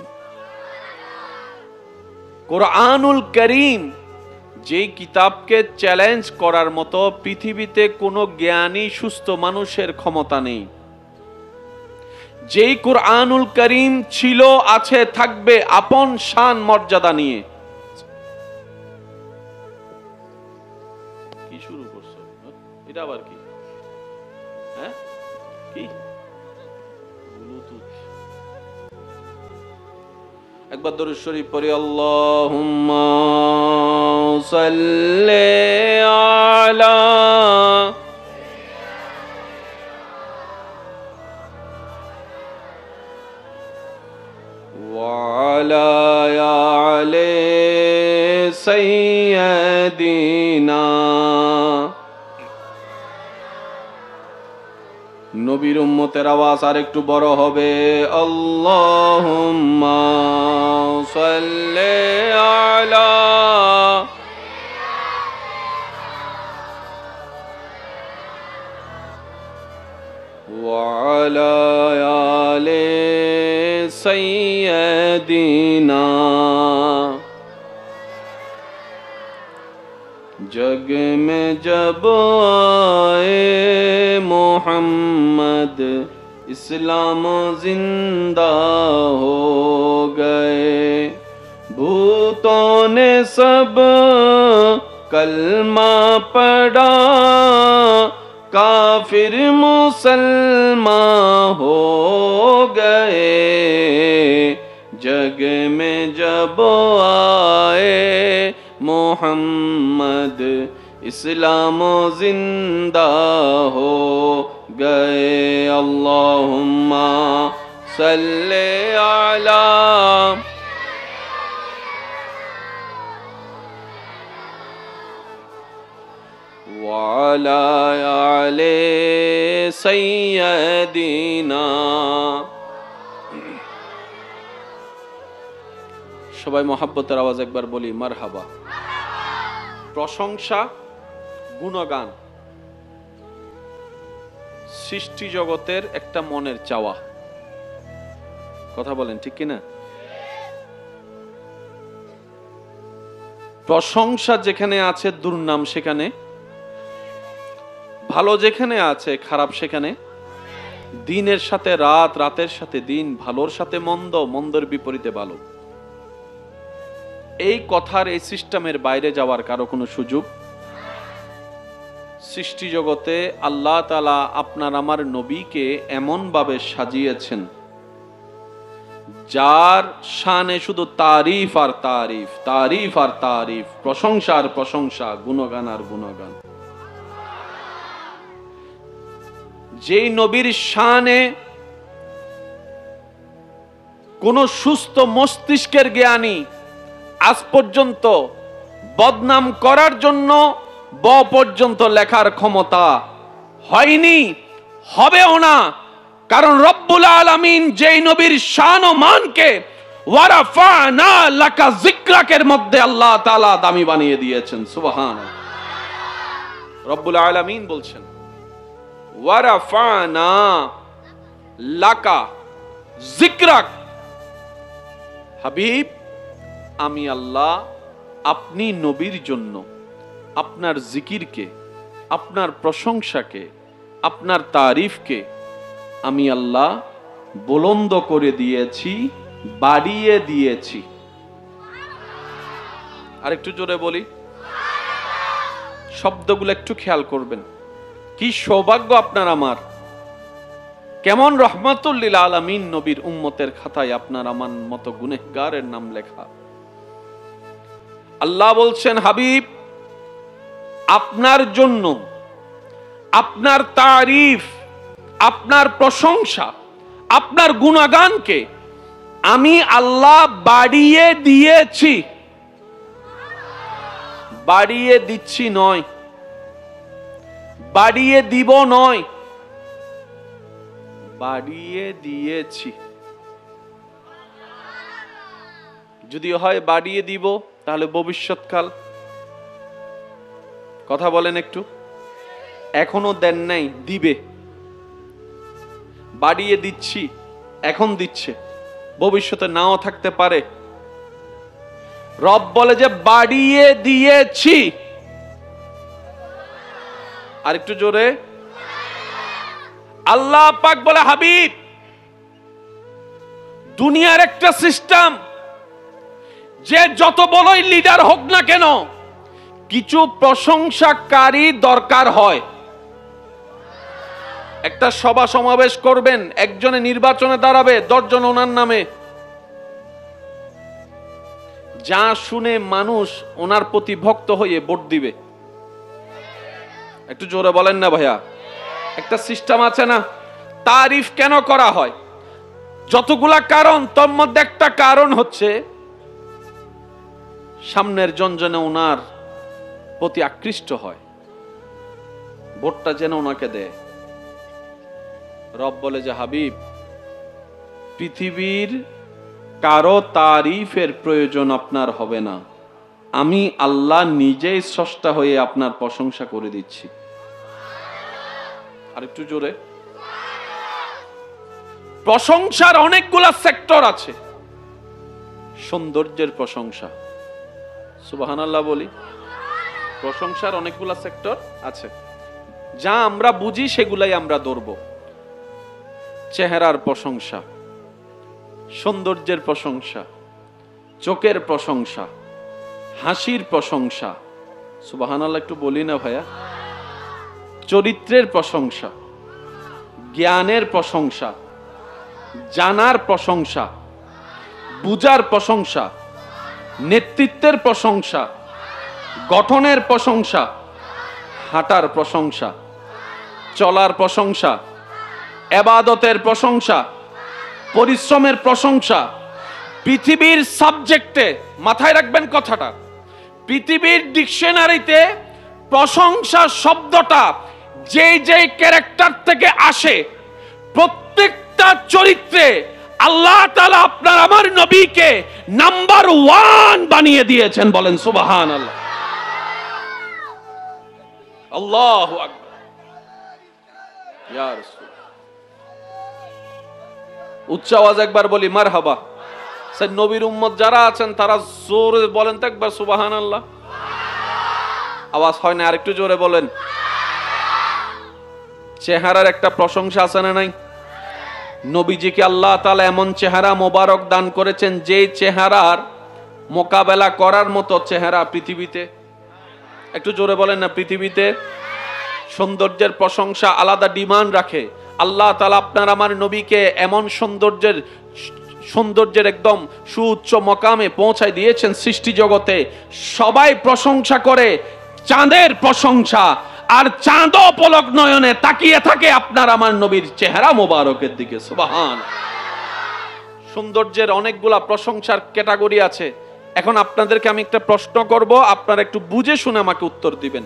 কোরআনুল কারীম, যেই কিতাবকে চ্যালেঞ্জ করার মতো পৃথিবীতে কোনো জ্ঞানী সুস্থ মানুষের ক্ষমতা নেই, যেই কোরআনুল কারীম ছিল, আছে, থাকবে আপন শান মর্যাদা নিয়ে। কি শুরু করছো এটা আবার কি? হ্যাঁ কি ব্লুটুথ? একবার দরুদ শরীফ পড়ি, আল্লাহুম্মা সাল্লি আলা ওয়া আলা আলি সাইয়্যিদিনা। নবীর উম্মতের আওয়াজ আর একটু বড় হবে, আল্লাহুম্মা সাল্লি আলা ওয়া আলা আলি সাইয়্যিদিনা। जग में जब आए मोहम्मद इस्लाम जिंदा हो गए, भूतों ने सब कलमा पढ़ा, काफिर मुसलमान हो गए। जग में जब आए मोहम्मद इस्लाम जिंदा हो गए, अल्लाहुम्मा सल्ले अला व अला आले सय्यदिना। সবাই মহাব্বতের আওয়াজ একবার বলি মারহাবা। প্রশংসা, গুণগান সৃষ্টি জগতের একটা মনের চাওয়া। কথা বলেন ঠিক কিনা? প্রশংসা যেখানে আছে দুর্নাম সেখানে, ভালো যেখানে আছে খারাপ সেখানে, দিনের সাথে রাত, রাতের সাথে দিন, ভালোর সাথে মন্দ, মন্দের বিপরীতে ভালো। এই কথার, এই সিস্টেমের বাইরে যাওয়ার কারো কোনো সুযোগ। সৃষ্টি জগতে আল্লাহ তাআলা আপনার আমার নবীকে এমন ভাবে সাজিয়েছেন যার শানে শুধু তারিফ আর তারিফ, তারিফ আর তারিফ, প্রশংসা আর প্রশংসা, গুণগান আর গুণগান। যেই নবীর শানে কোন সুস্থ মস্তিষ্কের জ্ঞানী আজ পর্যন্ত বদনাম করার জন্য ব পর্যন্ত লেখার ক্ষমতা হয়নি, হবেও না। কারণ রব্বুল আলামিন যেই নবীর শান ও মানকে ওয়ারাফানা লাকা যিকরাকের মধ্যে আল্লাহ তাআলা দামি বানিয়ে দিয়েছেন। সুবহানাল্লাহ। রব্বুল আলামিন বলছেন ওয়ারাফানা লাকা যিকরাক, হাবিব আমি আল্লাহ আপনি নবীর জন্য আপনার জিকিরকে, আপনার প্রশংসাকে, আপনার তারিফকে আমি আল্লাহ বুলন্দ করে দিয়েছি, বাড়িয়ে দিয়েছি। আরেকটু জোরে বলি, শব্দগুলো একটু খেয়াল করবেন। কি সৌভাগ্য আপনার আমার, কেমন রহমাতুল লিল আলামিন নবীর উম্মতের খাতায় আপনার আমার মতো গুনেহগারের নাম লেখা। আল্লাহ বলছেন হাবিব আপনার জন্য আপনার তারিফ, আপনার প্রশংসা, আপনার গুণগানকে আমি আল্লাহ বাড়িয়ে দিয়েছি, বাড়িয়ে দিচ্ছি নয়, বাড়িয়ে দিব নয়, বাড়িয়ে দিয়েছি। যদি হয় বাড়িয়ে দিব, তাহলে ভবিষ্যৎকাল। কথা বলেন একটু। এখনো দেন নাই, দিবে। বাড়িয়ে দিচ্ছি, এখন দিচ্ছে, ভবিষ্যতে নাও থাকতে পারে। রব বলে যে বাড়িয়ে দিয়েছি। আর একটু জোরে। আল্লাহ পাক বলে, হাবিব, দুনিয়ার একটা সিস্টেম, যে যত বড়ই লিডার হোক না কেন, কিছু প্রশংসাকারী দরকার হয়। একটা সভা সমাবেশ করবেন, একজনে নির্বাচনে দাঁড়াবে, 10 জন ওনার নামে, যা শুনে মানুষ ওনার প্রতি ভক্ত হয়ে ভোট দিবে। একটু জোরে বলেন না ভাইয়া। একটা সিস্টেম আছে না? তারিফ কেন করা হয়? যতগুলা কারণ, তোর মধ্যে একটা কারণ হচ্ছে সামনের জন যেন ওনার প্রতি আকৃষ্ট হয়, ভোটটা যেন ওনাকে দেয়। রব বলে যে, হাবিব, পৃথিবীর কারো তারিফের প্রয়োজন আপনার হবে না, আমি আল্লাহ নিজেই স্রষ্টা হয়ে আপনার প্রশংসা করে দিচ্ছি। আর একটু জোরে। প্রশংসার অনেকগুলা সেক্টর আছে। সৌন্দর্যের প্রশংসা, সুবহানাল্লাহ বলি। প্রশংসার অনেকগুলা সেক্টর আছে, যা আমরা বুঝি সেগুলাই আমরা ধরব। চেহারার প্রশংসা, সৌন্দর্যের প্রশংসা, চোখের প্রশংসা, হাসির প্রশংসা, সুবহানাল্লাহ একটু বলি না ভাইয়া। চরিত্রের প্রশংসা, জ্ঞানের প্রশংসা, জানার প্রশংসা, বুঝার প্রশংসা, নেতৃত্বের প্রশংসা, গঠনের প্রশংসা, হাঁটার প্রশংসা, চলার প্রশংসা, ইবাদতের প্রশংসা, পরিশ্রমের প্রশংসা। পৃথিবীর সাবজেক্টে মাথায় রাখবেন কথাটা, পৃথিবীর ডিকশনারিতে প্রশংসা শব্দটা যে ক্যারেক্টার থেকে আসে, প্রত্যেকটা চরিত্রে আল্লাহ তাআলা আপনার আমার নবীকে নাম্বার 1 বানিয়ে দিয়েছেন। বলেন সুবহানাল্লাহ। আল্লাহু আকবার। ইয়া রাসূল, উচ্চ আওয়াজ একবার বলি মারহাবা। সেই নবীর উম্মত যারা আছেন তারা জোরে বলেন তো একবার সুবহানাল্লাহ। আওয়াজ হয় না, আরেকটু জোরে বলেন। চেহারার একটা প্রশংসা আছে না নাই? নবীজিকে আল্লাহ তাআলা এমন চেহারা মোবারক দান করেছেন, যে চেহারার মোকাবেলা করার মতো চেহারা পৃথিবীতে, একটু জোরে বলেন না, পৃথিবীতে। সৌন্দর্যের প্রশংসা আলাদা ডিমান্ড রাখে। আল্লাহ তাআলা আপনার আমার নবীকে এমন সৌন্দর্যের একদম সুউচ্চ মকামে পৌঁছায় দিয়েছেন। সৃষ্টি জগতে সবাই প্রশংসা করে চাঁদের প্রশংসা, আর চাঁদও পলক নয়নে তাকিয়ে থাকে আপনার আমার নবীর চেহারা মোবারকের দিকে। সুবহান। সৌন্দর্যের অনেকগুলা প্রশংসার ক্যাটাগরি আছে। এখন আপনাদেরকে আমি একটা প্রশ্ন করব, আপনারা একটু বুঝে শুনে আমাকে উত্তর দিবেন।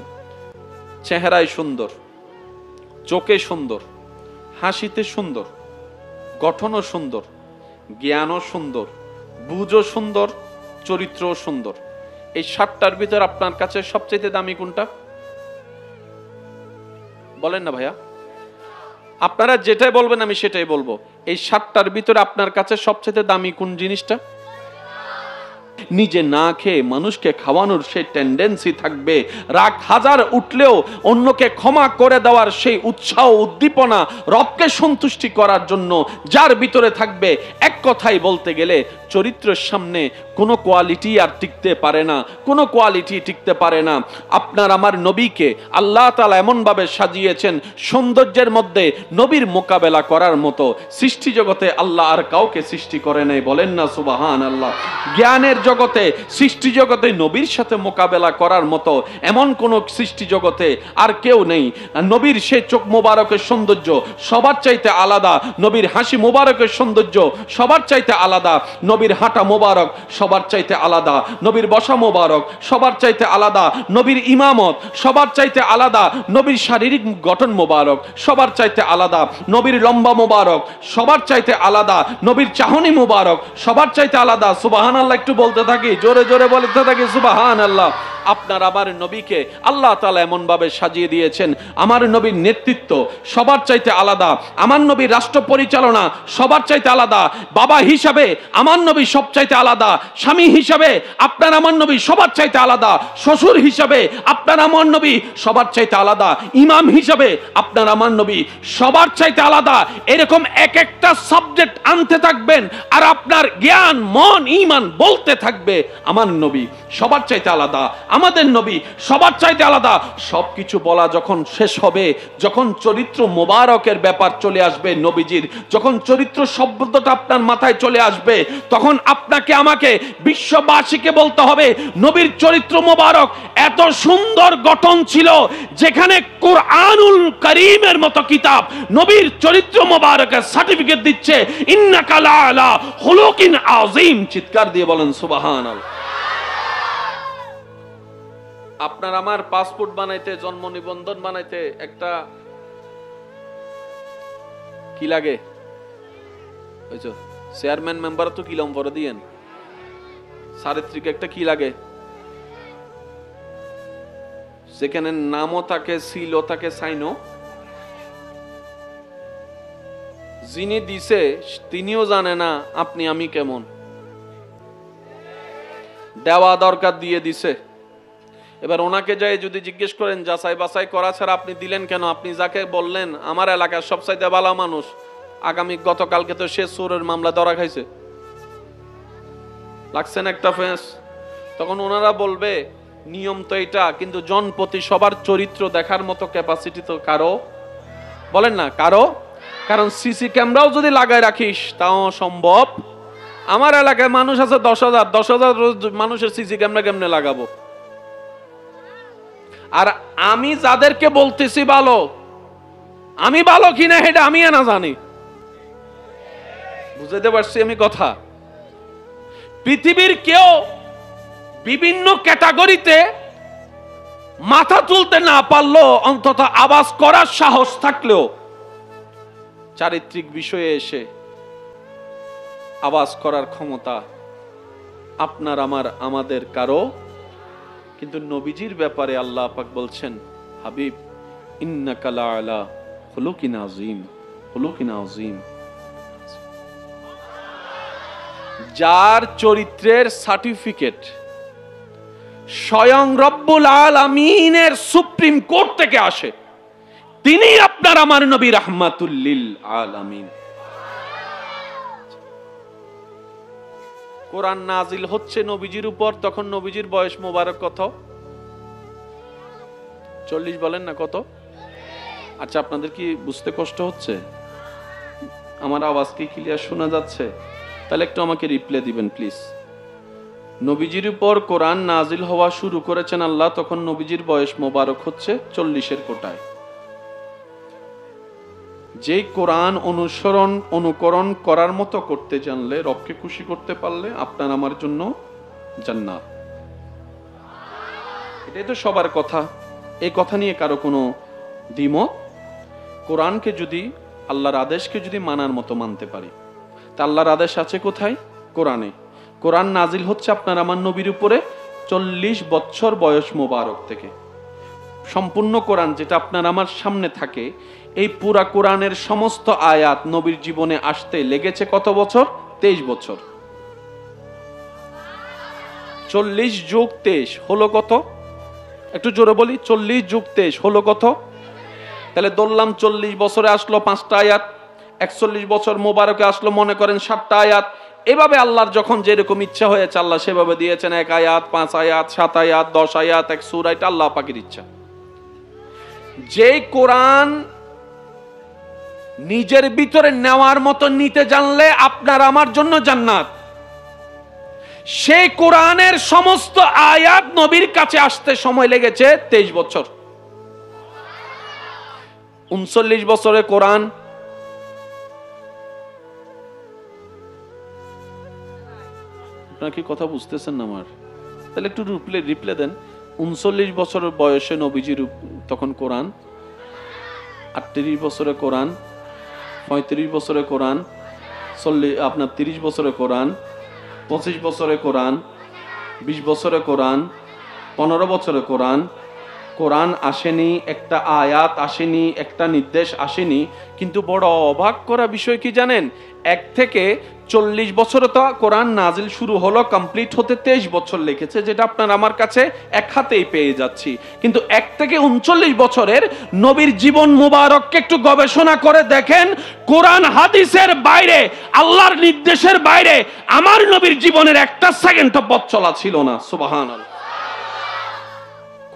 চেহারায় সুন্দর, চোখে সুন্দর, হাসিতে সুন্দর, গঠনও সুন্দর, জ্ঞানও সুন্দর, বুঝও সুন্দর, চরিত্রও সুন্দর, এই 7টার ভিতর আপনার কাছে সবচেয়ে দামি কোনটা? বলেন না ভাইয়া। আপনারা যেটাই বলবেন আমি সেটাই বলবো। এই 7টার ভিতরে আপনার কাছে সবচেয়ে দামি কোন জিনিসটা? নিজে না খেয়ে মানুষকে খাওয়ানোর সেই টেন্ডেন্সি থাকবে, রাগ হাজার উঠলেও অন্যকে ক্ষমা করে দেওয়ার সেই উৎসাহ উদ্দীপনা, রবকে সন্তুষ্টি করার জন্য যার ভিতরে থাকবে। এক কথাই বলতে গেলে চরিত্রের সামনে কোনো কোয়ালিটি আর টিকতে পারে না, কোনো কোয়ালিটি টিকতে পারে না। আপনার আমার নবীকে আল্লাহ তাআলা এমন ভাবে সাজিয়েছেন, সৌন্দর্যের মধ্যে নবীর মোকাবেলা করার মতো সৃষ্টি জগতে আল্লাহ আর কাউকে সৃষ্টি করে নাই। বলেন না সুবহানাল্লাহ। জ্ঞানের জগৎ জগতে, সৃষ্টি জগতে নবীর সাথে মোকাবেলা করার মতো এমন কোন সৃষ্টি জগতে আর কেউ নেই। নবীর সে চোখ মোবারকের সৌন্দর্য সবার চাইতে আলাদা, নবীর হাসি মোবারকের সৌন্দর্য সবার চাইতে আলাদা, নবীর হাঁটা মোবারক সবার চাইতে আলাদা, নবীর বসা মোবারক সবার চাইতে আলাদা, নবীর ইমামত সবার চাইতে আলাদা, নবীর শারীরিক গঠন মোবারক সবার চাইতে আলাদা, নবীর লম্বা মোবারক সবার চাইতে আলাদা, নবীর চাহনি মোবারক সবার চাইতে আলাদা। সুবহানাল্লাহ একটু বলতে থাকি, জোরে জোরে বলতে থাকি সুবহানাল্লাহ। আপনার আমার নবীকে আল্লাহ তাআলা এমন ভাবে সাজিয়ে দিয়েছেন, আমার নবীর নেতৃত্ব সবার চাইতে আলাদা, আমার নবীর রাষ্ট্র পরিচালনা সবার চাইতে আলাদা, বাবা হিসাবে আমার নবী সব চাইতে আলাদা, স্বামী হিসাবে আপনার আমার নবী সবার চাইতে আলাদা, শ্বশুর হিসাবে আপনার আমার নবী সবার চাইতে আলাদা, ইমাম হিসাবে আপনার আমার নবী সবার চাইতে আলাদা। এরকম এক একটা সাবজেক্ট আনতে থাকবেন আর আপনার জ্ঞান মন ঈমান বলতে থাকবে আমার নবী সবার চাইতে আলাদা, আমাদের নবী সবার চাইতে আলাদা। সবকিছু বলা যখন শেষ হবে, যখন চরিত্র মোবারকের ব্যাপার চলে আসবে নবীজির, যখন চরিত্র শব্দটা আপনার মাথায় চলে আসবে, তখন আপনাকে আমাকে বিশ্ববাসীকে বলতে হবে নবীর চরিত্র মোবারক এত সুন্দর গঠন ছিল, যেখানে কুরআনুল কারীমের মতো কিতাব নবীর চরিত্র মোবারকের সার্টিফিকেট দিচ্ছে ইন্নাকা লাআলা খুলুকিন আযীম। চিৎকার দিয়ে বলেন সুবহানাল্লাহ। আপনার আমার পাসপোর্ট বানাইতে, জন্ম নিবন্ধন বানাইতে একটা কি লাগে, বুঝছো? চেয়ারম্যান মেম্বার তো কি লম্বর দিয়েন, চারিত্রিক একটা কি লাগে, সেখানে নামও থাকে, সিলও থাকে, সাইনও। যিনি দিছে তিনিও জানে না আপনি আমি কেমন, দেওয়া দরকার দিয়ে দিছে। এবার ওনাকে যাই যদি জিজ্ঞেস করেন যাচাই বাছাই করা ছাড়া আপনি দিলেন কেন, আপনি যাকে বললেন আমার এলাকার সবচাইতে ভালো মানুষ, আগামী গতকালকে তো সে চোরের মামলা ধরা খাইছে, লাগছেন একটা ফেস, তখন ওনারা বলবে নিয়ম তো এটা, কিন্তু জনপতি সবার চরিত্র দেখার মতো ক্যাপাসিটি তো কারো, বলেন না কারো, কারণ সিসি ক্যামেরাও যদি লাগায় রাখিস তাও সম্ভব। আমার এলাকায় মানুষ আছে 10,000, 10,000 মানুষের সিসি ক্যামেরা কেমনে লাগাবো? আর আমি যাদেরকে বলতেছি ভালো, আমি ভালো কিনা এটা আমি না জানি, বুঝতে পারছি আমি কথা। পৃথিবীর কেউ বিভিন্ন ক্যাটাগরিতে মাথা তুলতে না পারলো, অন্তত আওয়াজ করার সাহস থাকলেও চারিত্রিক বিষয়ে এসে আওয়াজ করার ক্ষমতা আপনার আমার আমাদের কারো। কিন্তু নবীজির ব্যাপারে আল্লাহ পাক বলছেন হাবিব ইন্নাকা লাআলা খুলুকিন আযীম, খুলুকিন আযীম। যার চরিত্রের সার্টিফিকেট স্বয়ং রব্বুল আলামিনের সুপ্রিম কোর্ট থেকে আসে, তিনি আপনার আমার নবী রাহমাতুল লিল আলামিন। কোরআন নাজিল হচ্ছে নবীজির উপর, তখন নবীজির বয়স মোবারক কত? 40 বলেন না কত? আচ্ছা আপনাদের কি বুঝতে কষ্ট হচ্ছে? আমার আওয়াজ কি ক্লিয়ার শোনা যাচ্ছে? তাহলে একটু আমাকে রিপ্লাই দিবেন প্লিজ। নবীজির উপর কোরআন নাজিল হওয়া শুরু করেছেন আল্লাহ, তখন নবীজির বয়স মোবারক হচ্ছে 40-এর কোটায়। যেই কোরআন অনুকরণ করার মতো করতে জানলে, রবকে খুশি করতে পারলে আপনার আমার জন্য জান্নাত। এটাই তো সবার কথা, এই কথা নিয়ে কারো কোনো দ্বিমত? কোরআনকে যদি, আল্লাহর আদেশকে যদি মানার মতো মানতে পারি, তা আল্লাহর আদেশ আছে কোথায়? কোরআনে। কোরআন নাজিল হচ্ছে আপনার আমার নবীর উপরে 40 বছর বয়স মোবারক থেকে। সম্পূর্ণ কোরআন যেটা আপনার আমার সামনে থাকে, এই পুরা কোরআনের সমস্ত আয়াত নবীর জীবনে আসতে লেগেছে কত বছর? 23 বছর। 40 যোগ 23 হলো কত? একটু জোরে বলি, 40 যোগ 23 হলো কত? তাহলে ধরলাম 40 বছরে আসলো 5টা আয়াত, 41 বছর মোবারকে আসলো মনে করেন 7টা আয়াত। এভাবে আল্লাহর যখন যেরকম ইচ্ছা হয়েছে আল্লাহ সেভাবে দিয়েছেন, 1 আয়াত, 5 আয়াত, 7 আয়াত, 10 আয়াত, এক সূরা, এটা আল্লাহ পাকের ইচ্ছা। যে কোরআন নিজের ভিতরে নেওয়ার মতো নিতে জানলে আপনার আমার জন্য জান্নাত, সেই কোরআনের সমস্ত আয়াত নবীর কাছে আসতে সময় লেগেছে 23 বছর। 39 বছরে কোরআন, আপনারা কি কথা বুঝতেছেন না আমার? তাহলে একটু রিপ্লে দেন। 39 বছরের বয়সে নবীজির তখন কোরআন, 38 বছরে কোরআন, 35 বছরে কোরআন, 30 বছরে কোরআন, 25 বছরে কোরআন, 20 বছরে কোরআন, 15 বছরে কোরআন। কোরআন আসেনি, একটা আয়াত আসেনি, একটা নির্দেশ আসেনি। কিন্তু বড় অবাক করা বিষয় কি জানেন? 1 থেকে 40 বছরে তো কোরআন নাজিল শুরু হলো, কমপ্লিট হতে 23 বছর লেগেছে, যেটা আপনার আমার কাছে এক হাতেই পেয়ে যাচ্ছি। কিন্তু 1 থেকে 39 বছরের নবীর জীবন মুবারককে একটু গবেষণা করে দেখেন, কোরআন হাদিসের বাইরে, আল্লাহর নির্দেশের বাইরে আমার নবীর জীবনের একটা সেকেন্ড পথ চলা ছিল না। সুবহানাল্লাহ।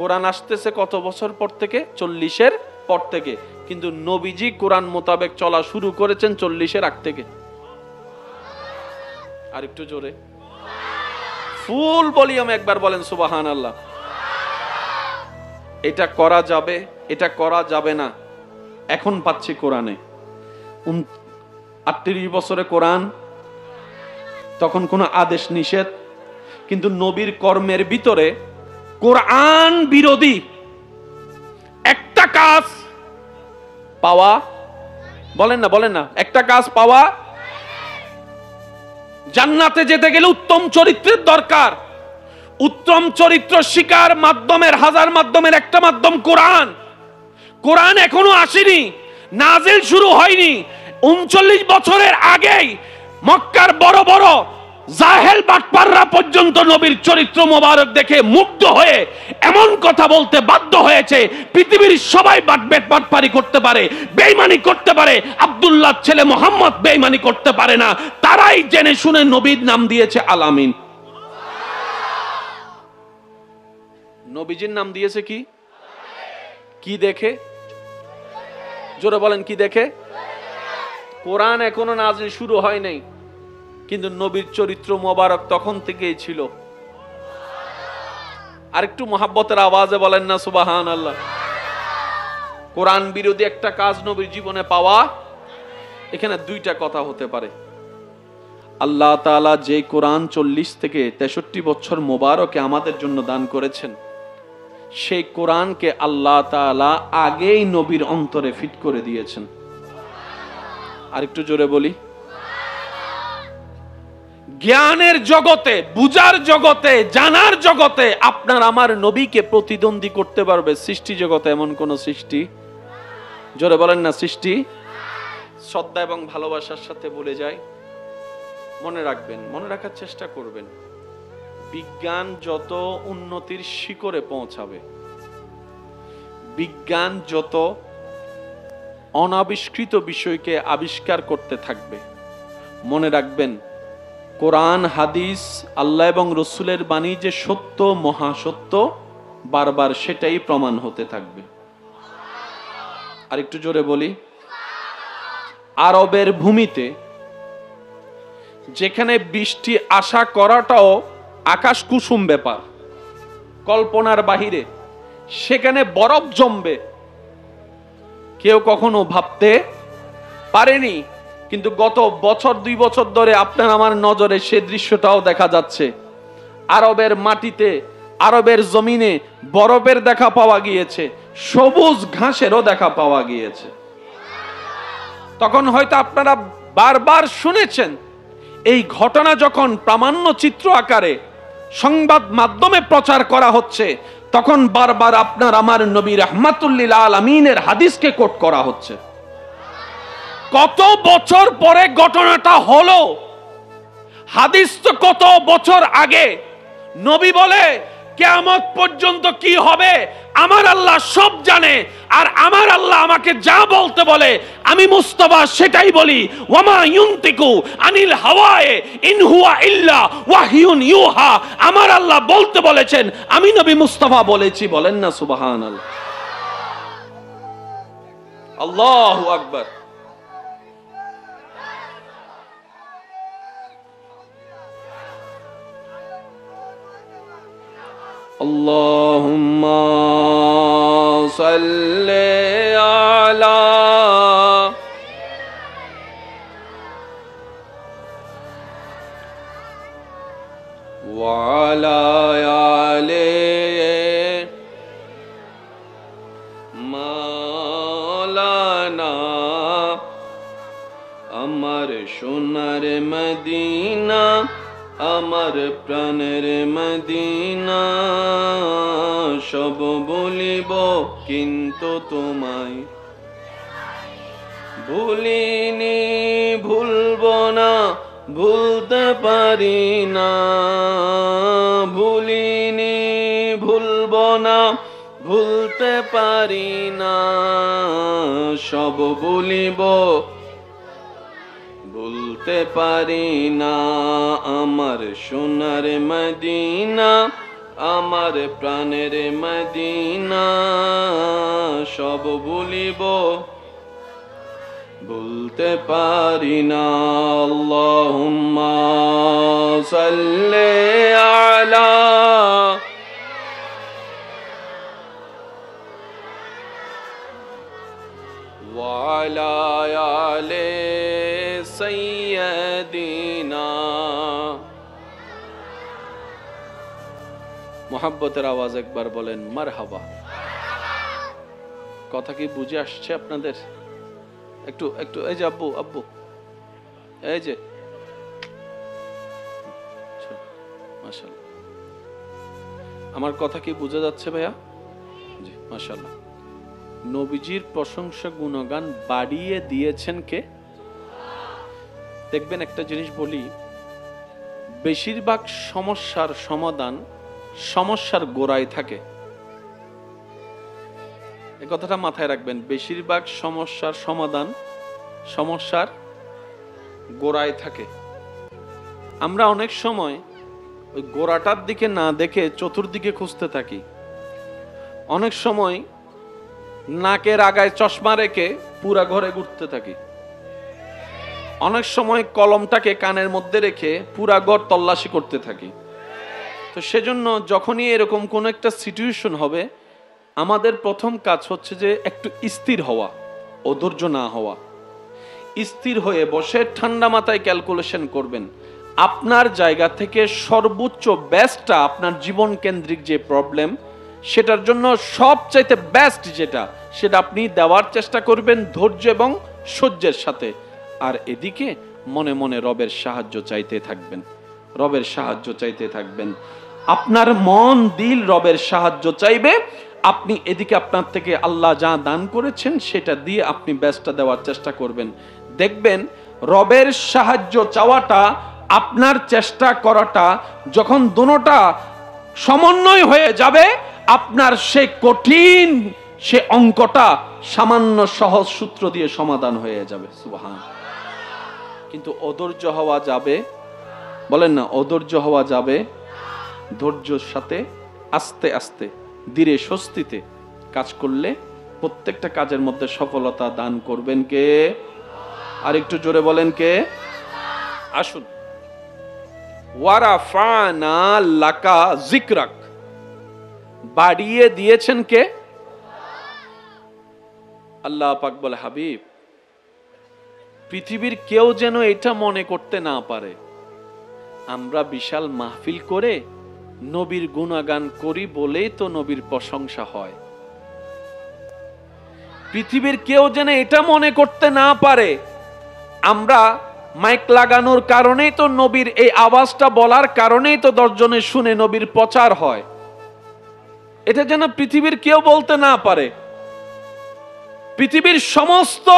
কোরআন আসতেছে কত বছর পর থেকে? 40-এর পর থেকে। কিন্তু নবীজি কোরআন মোতাবেক চলা শুরু করেছেন 40-এর আগ থেকে। আর একটু জোরে ফুল ভলিউম একবার বলেন সুবহানাল্লাহ। এটা করা যাবে, এটা করা যাবে না, এখন পাচ্ছি কোরআনে। 38 বছরে কোরআন, তখন কোনো আদেশ নিষেধ, কিন্তু নবীর কর্মের ভিতরে কোরআন বিরোধী একটা কাজ পাওয়া, বলেন না, একটা কাজ পাওয়া। জান্নাতে যেতে গেলে উত্তম চরিত্রের দরকার। উত্তম চরিত্র শিকার মাধ্যমের, হাজার মাধ্যমের একটা মাধ্যম কোরআন। কোরআন এখনো আসেনি, নাজিল শুরু হয়নি। 39 বছরের আগেই মক্কার বড় বড় জাহেল বাটপাররা পর্যন্ত নবীর চরিত্র মোবারক দেখে মুগ্ধ হয়ে এমন কথা বলতে বাধ্য হয়েছে, পৃথিবীর সবাই বাটপারি করতে পারে, বেঈমানি করতে পারে, আব্দুল্লাহ ছেলে মোহাম্মদ বেঈমানি করতে পারে না। তারাই জেনে শুনে নবীর নাম দিয়েছে আল আমিন। নবীজির নাম দিয়েছে কি? কি দেখে? জোরে বলেন, কি দেখে? কোরআন এখনো নাজিল শুরু হয় নাই, কিন্তু নবীর চরিত্র মোবারক তখন থেকেই ছিল। আরেকটু মহাব্বতের আওয়াজে বলেন না সুবহানাল্লাহ। কোরআন বিরোধী একটা কাজ নবীর জীবনে পাওয়া, এখানে দুইটা কথা হতে পারে। আল্লাহ তাআলা যে কোরআন 40 থেকে 63 বছর মোবারকে আমাদের জন্য দান করেছেন, সেই কোরআনকে আল্লাহ তাআলা আগেই নবীর অন্তরে ফিট করে দিয়েছেন। আরেকটু জোরে বলি, জ্ঞানের জগতে, বুঝার জগতে, জানার জগতে আপনার আমার নবীকে প্রতিদ্বন্দ্বী করতে পারবে সৃষ্টি জগতে এমন কোন সৃষ্টি? জোরে বলেন না, সৃষ্টি। শ্রদ্ধা এবং ভালোবাসার সাথে বলে যায়, মনে রাখবেন, মনে রাখার চেষ্টা করবেন, বিজ্ঞান যত উন্নতির শিখরে পৌঁছাবে, বিজ্ঞান যত অনাবিষ্কৃত বিষয়কে আবিষ্কার করতে থাকবে, মনে রাখবেন কোরআন হাদিস আল্লাহ এবং রসুলের বাণী যে সত্য, মহাসত্য, বারবার সেটাই প্রমাণ হতে থাকবে। আর একটু জোরে বলি, আরবের ভূমিতে যেখানে বৃষ্টি আশা করাটাও আকাশ কুসুম ব্যাপার, কল্পনার বাহিরে, সেখানে বরফ জমবে কেউ কখনো ভাবতে পারেনি। কিন্তু গত বছর 2 বছর ধরে আপনার আমার নজরে সে দৃশ্যটাও দেখা যাচ্ছে। আরবের মাটিতে, আরবের জমিনে বরফের দেখা পাওয়া গিয়েছে, সবুজ ঘাসেরও দেখা পাওয়া গিয়েছে। তখন হয়তো আপনারা বারবার শুনেছেন, এই ঘটনা যখন প্রামাণ্য চিত্র আকারে সংবাদ মাধ্যমে প্রচার করা হচ্ছে, তখন বারবার আপনার আমার নবী রাহমাতুল লিল আলামিনের হাদিসকে কোট করা হচ্ছে। কত বছর পরে ঘটনাটা হলো, হাদিস তো কত বছর আগে। নবী বলে কিয়ামত পর্যন্ত কি হবে আমার আল্লাহ সব জানে, আর আমার আল্লাহ আমাকে যা বলতে বলে আমি মুস্তাফা সেটাই বলি। ওয়ামা ইউনতিকু আনিল হাওয়ায়ে ইন হুয়া ইল্লা ওয়াহিয়ুন ইউহা। আমার আল্লাহ বলতে বলেছেন, আমি নবী মুস্তাফা বলেছি। বলেন না সুবহানাল্লাহ। আল্লাহু আকবার। আল্লাহুম্মা সাল্লি আলা ওয়া আলা আলি মাওলানা। আমার সোনার মদিনা, আমার প্রাণের মদিনা, সব বলিব কিন্তু তোমায় ভুলিনি, ভুলব না, ভুলতে পারি না, ভুলিনি, ভুলব না, ভুলতে পারি না, সব বলিব ভুলতে পারি না। আমার সোনার মদিনা, আমার প্রাণের মদিনা, সব ভুলিব ভুলতে পারি না। আল্লাহুম্মা সাল্লি আলা ওয়া আলা আলি সাইয়্যিদিনা। মুহাব্বতের আওয়াজ একবার বলেন মারহাবা। কথা কি বুঝে আসছে আপনাদের? একটু একটু এই যে আব্বু, আব্বু এই যে মাশাআল্লাহ, আমার কথা কি বুঝে যাচ্ছে ভাইয়া? জি মাশাআল্লাহ। নবীজির প্রশংসা গুণগান বাড়িয়ে দিয়েছেন কে? দেখবেন একটা জিনিস বলি, বেশিরভাগ সমস্যার সমাধান সমস্যার গোড়ায় থাকে। এই কথাটা মাথায় রাখবেন, বেশিরভাগ সমস্যার সমাধান সমস্যার গোড়ায় থাকে। আমরা অনেক সময় ওই গোড়াটার দিকে না দেখে চতুর্দিকে খুঁজতে থাকি। অনেক সময় নাকের আগায় চশমা রেখে পুরা ঘরে ঘুরতে থাকি। অনেক সময় কলমটাকে কানের মধ্যে রেখে পুরা ঘর তল্লাশি করতে থাকি। তো সেজন্য যখনই এরকম কোন একটা সিচুয়েশন হবে, আমাদের প্রথম কাজ হচ্ছে যে একটু স্থির হওয়া, অধৈর্য না হওয়া। স্থির হয়ে বসে ঠান্ডা মাথায় ক্যালকুলেশন করবেন আপনার জায়গা থেকে সর্বোচ্চ বেস্টটা, আপনার জীবন কেন্দ্রিক যে প্রবলেম সেটার জন্য সবচাইতে বেস্ট যেটা, সেটা আপনি দেওয়ার চেষ্টা করবেন ধৈর্য এবং সহ্যের সাথে। আর এদিকে মনে মনে রবের সাহায্য চাইতে থাকবেন, রবের সাহায্য চাইতে থাকবেন। আপনার মন দিল রবের সাহায্য চাইবে, আপনি এদিকে আপনার থেকে আল্লাহ যা দান করেছেন সেটা দিয়ে আপনি বেস্টটা দেওয়ার চেষ্টা করবেন। দেখবেন রবের সাহায্য চাওয়াটা, আপনার চেষ্টা করাটা যখন দুটোটা সমন্বয় হয়ে যাবে, আপনার সে কঠিন সে অঙ্কটা সামান্য সহজ সূত্র দিয়ে সমাধান হয়ে যাবে। সুবহান। কিন্তু অধৈর্য হওয়া যাবে, বলেন না, অধৈর্য হওয়া যাবে। ধৈর্যের সাথে আস্তে আস্তে ধীরে স্বস্তিতে কাজ করলে প্রত্যেকটা কাজের মধ্যে সফলতা দান করবেন কে? আর একটু জোরে বলেন কে? আসুন। ওয়ারাফানা লাকা যিকরাক, বাড়িয়ে দিয়েছেন কে? আল্লাহ পাক বলে, হাবিব পৃথিবীর কেউ যেন এটা মনে করতে না পারে আমরা বিশাল মাহফিল করে নবীর গুণগান করি বলেই তো নবীর প্রশংসা হয়। পৃথিবীর কেউ যেন এটা মনে করতে না পারে আমরা মাইক লাগানোর কারণেই তো নবীর এই আওয়াজটা বলার কারণেই তো 10 জনে শুনে নবীর প্রচার হয়। এটা যেন পৃথিবীর কেউ বলতে না পারে। পৃথিবীর সমস্ত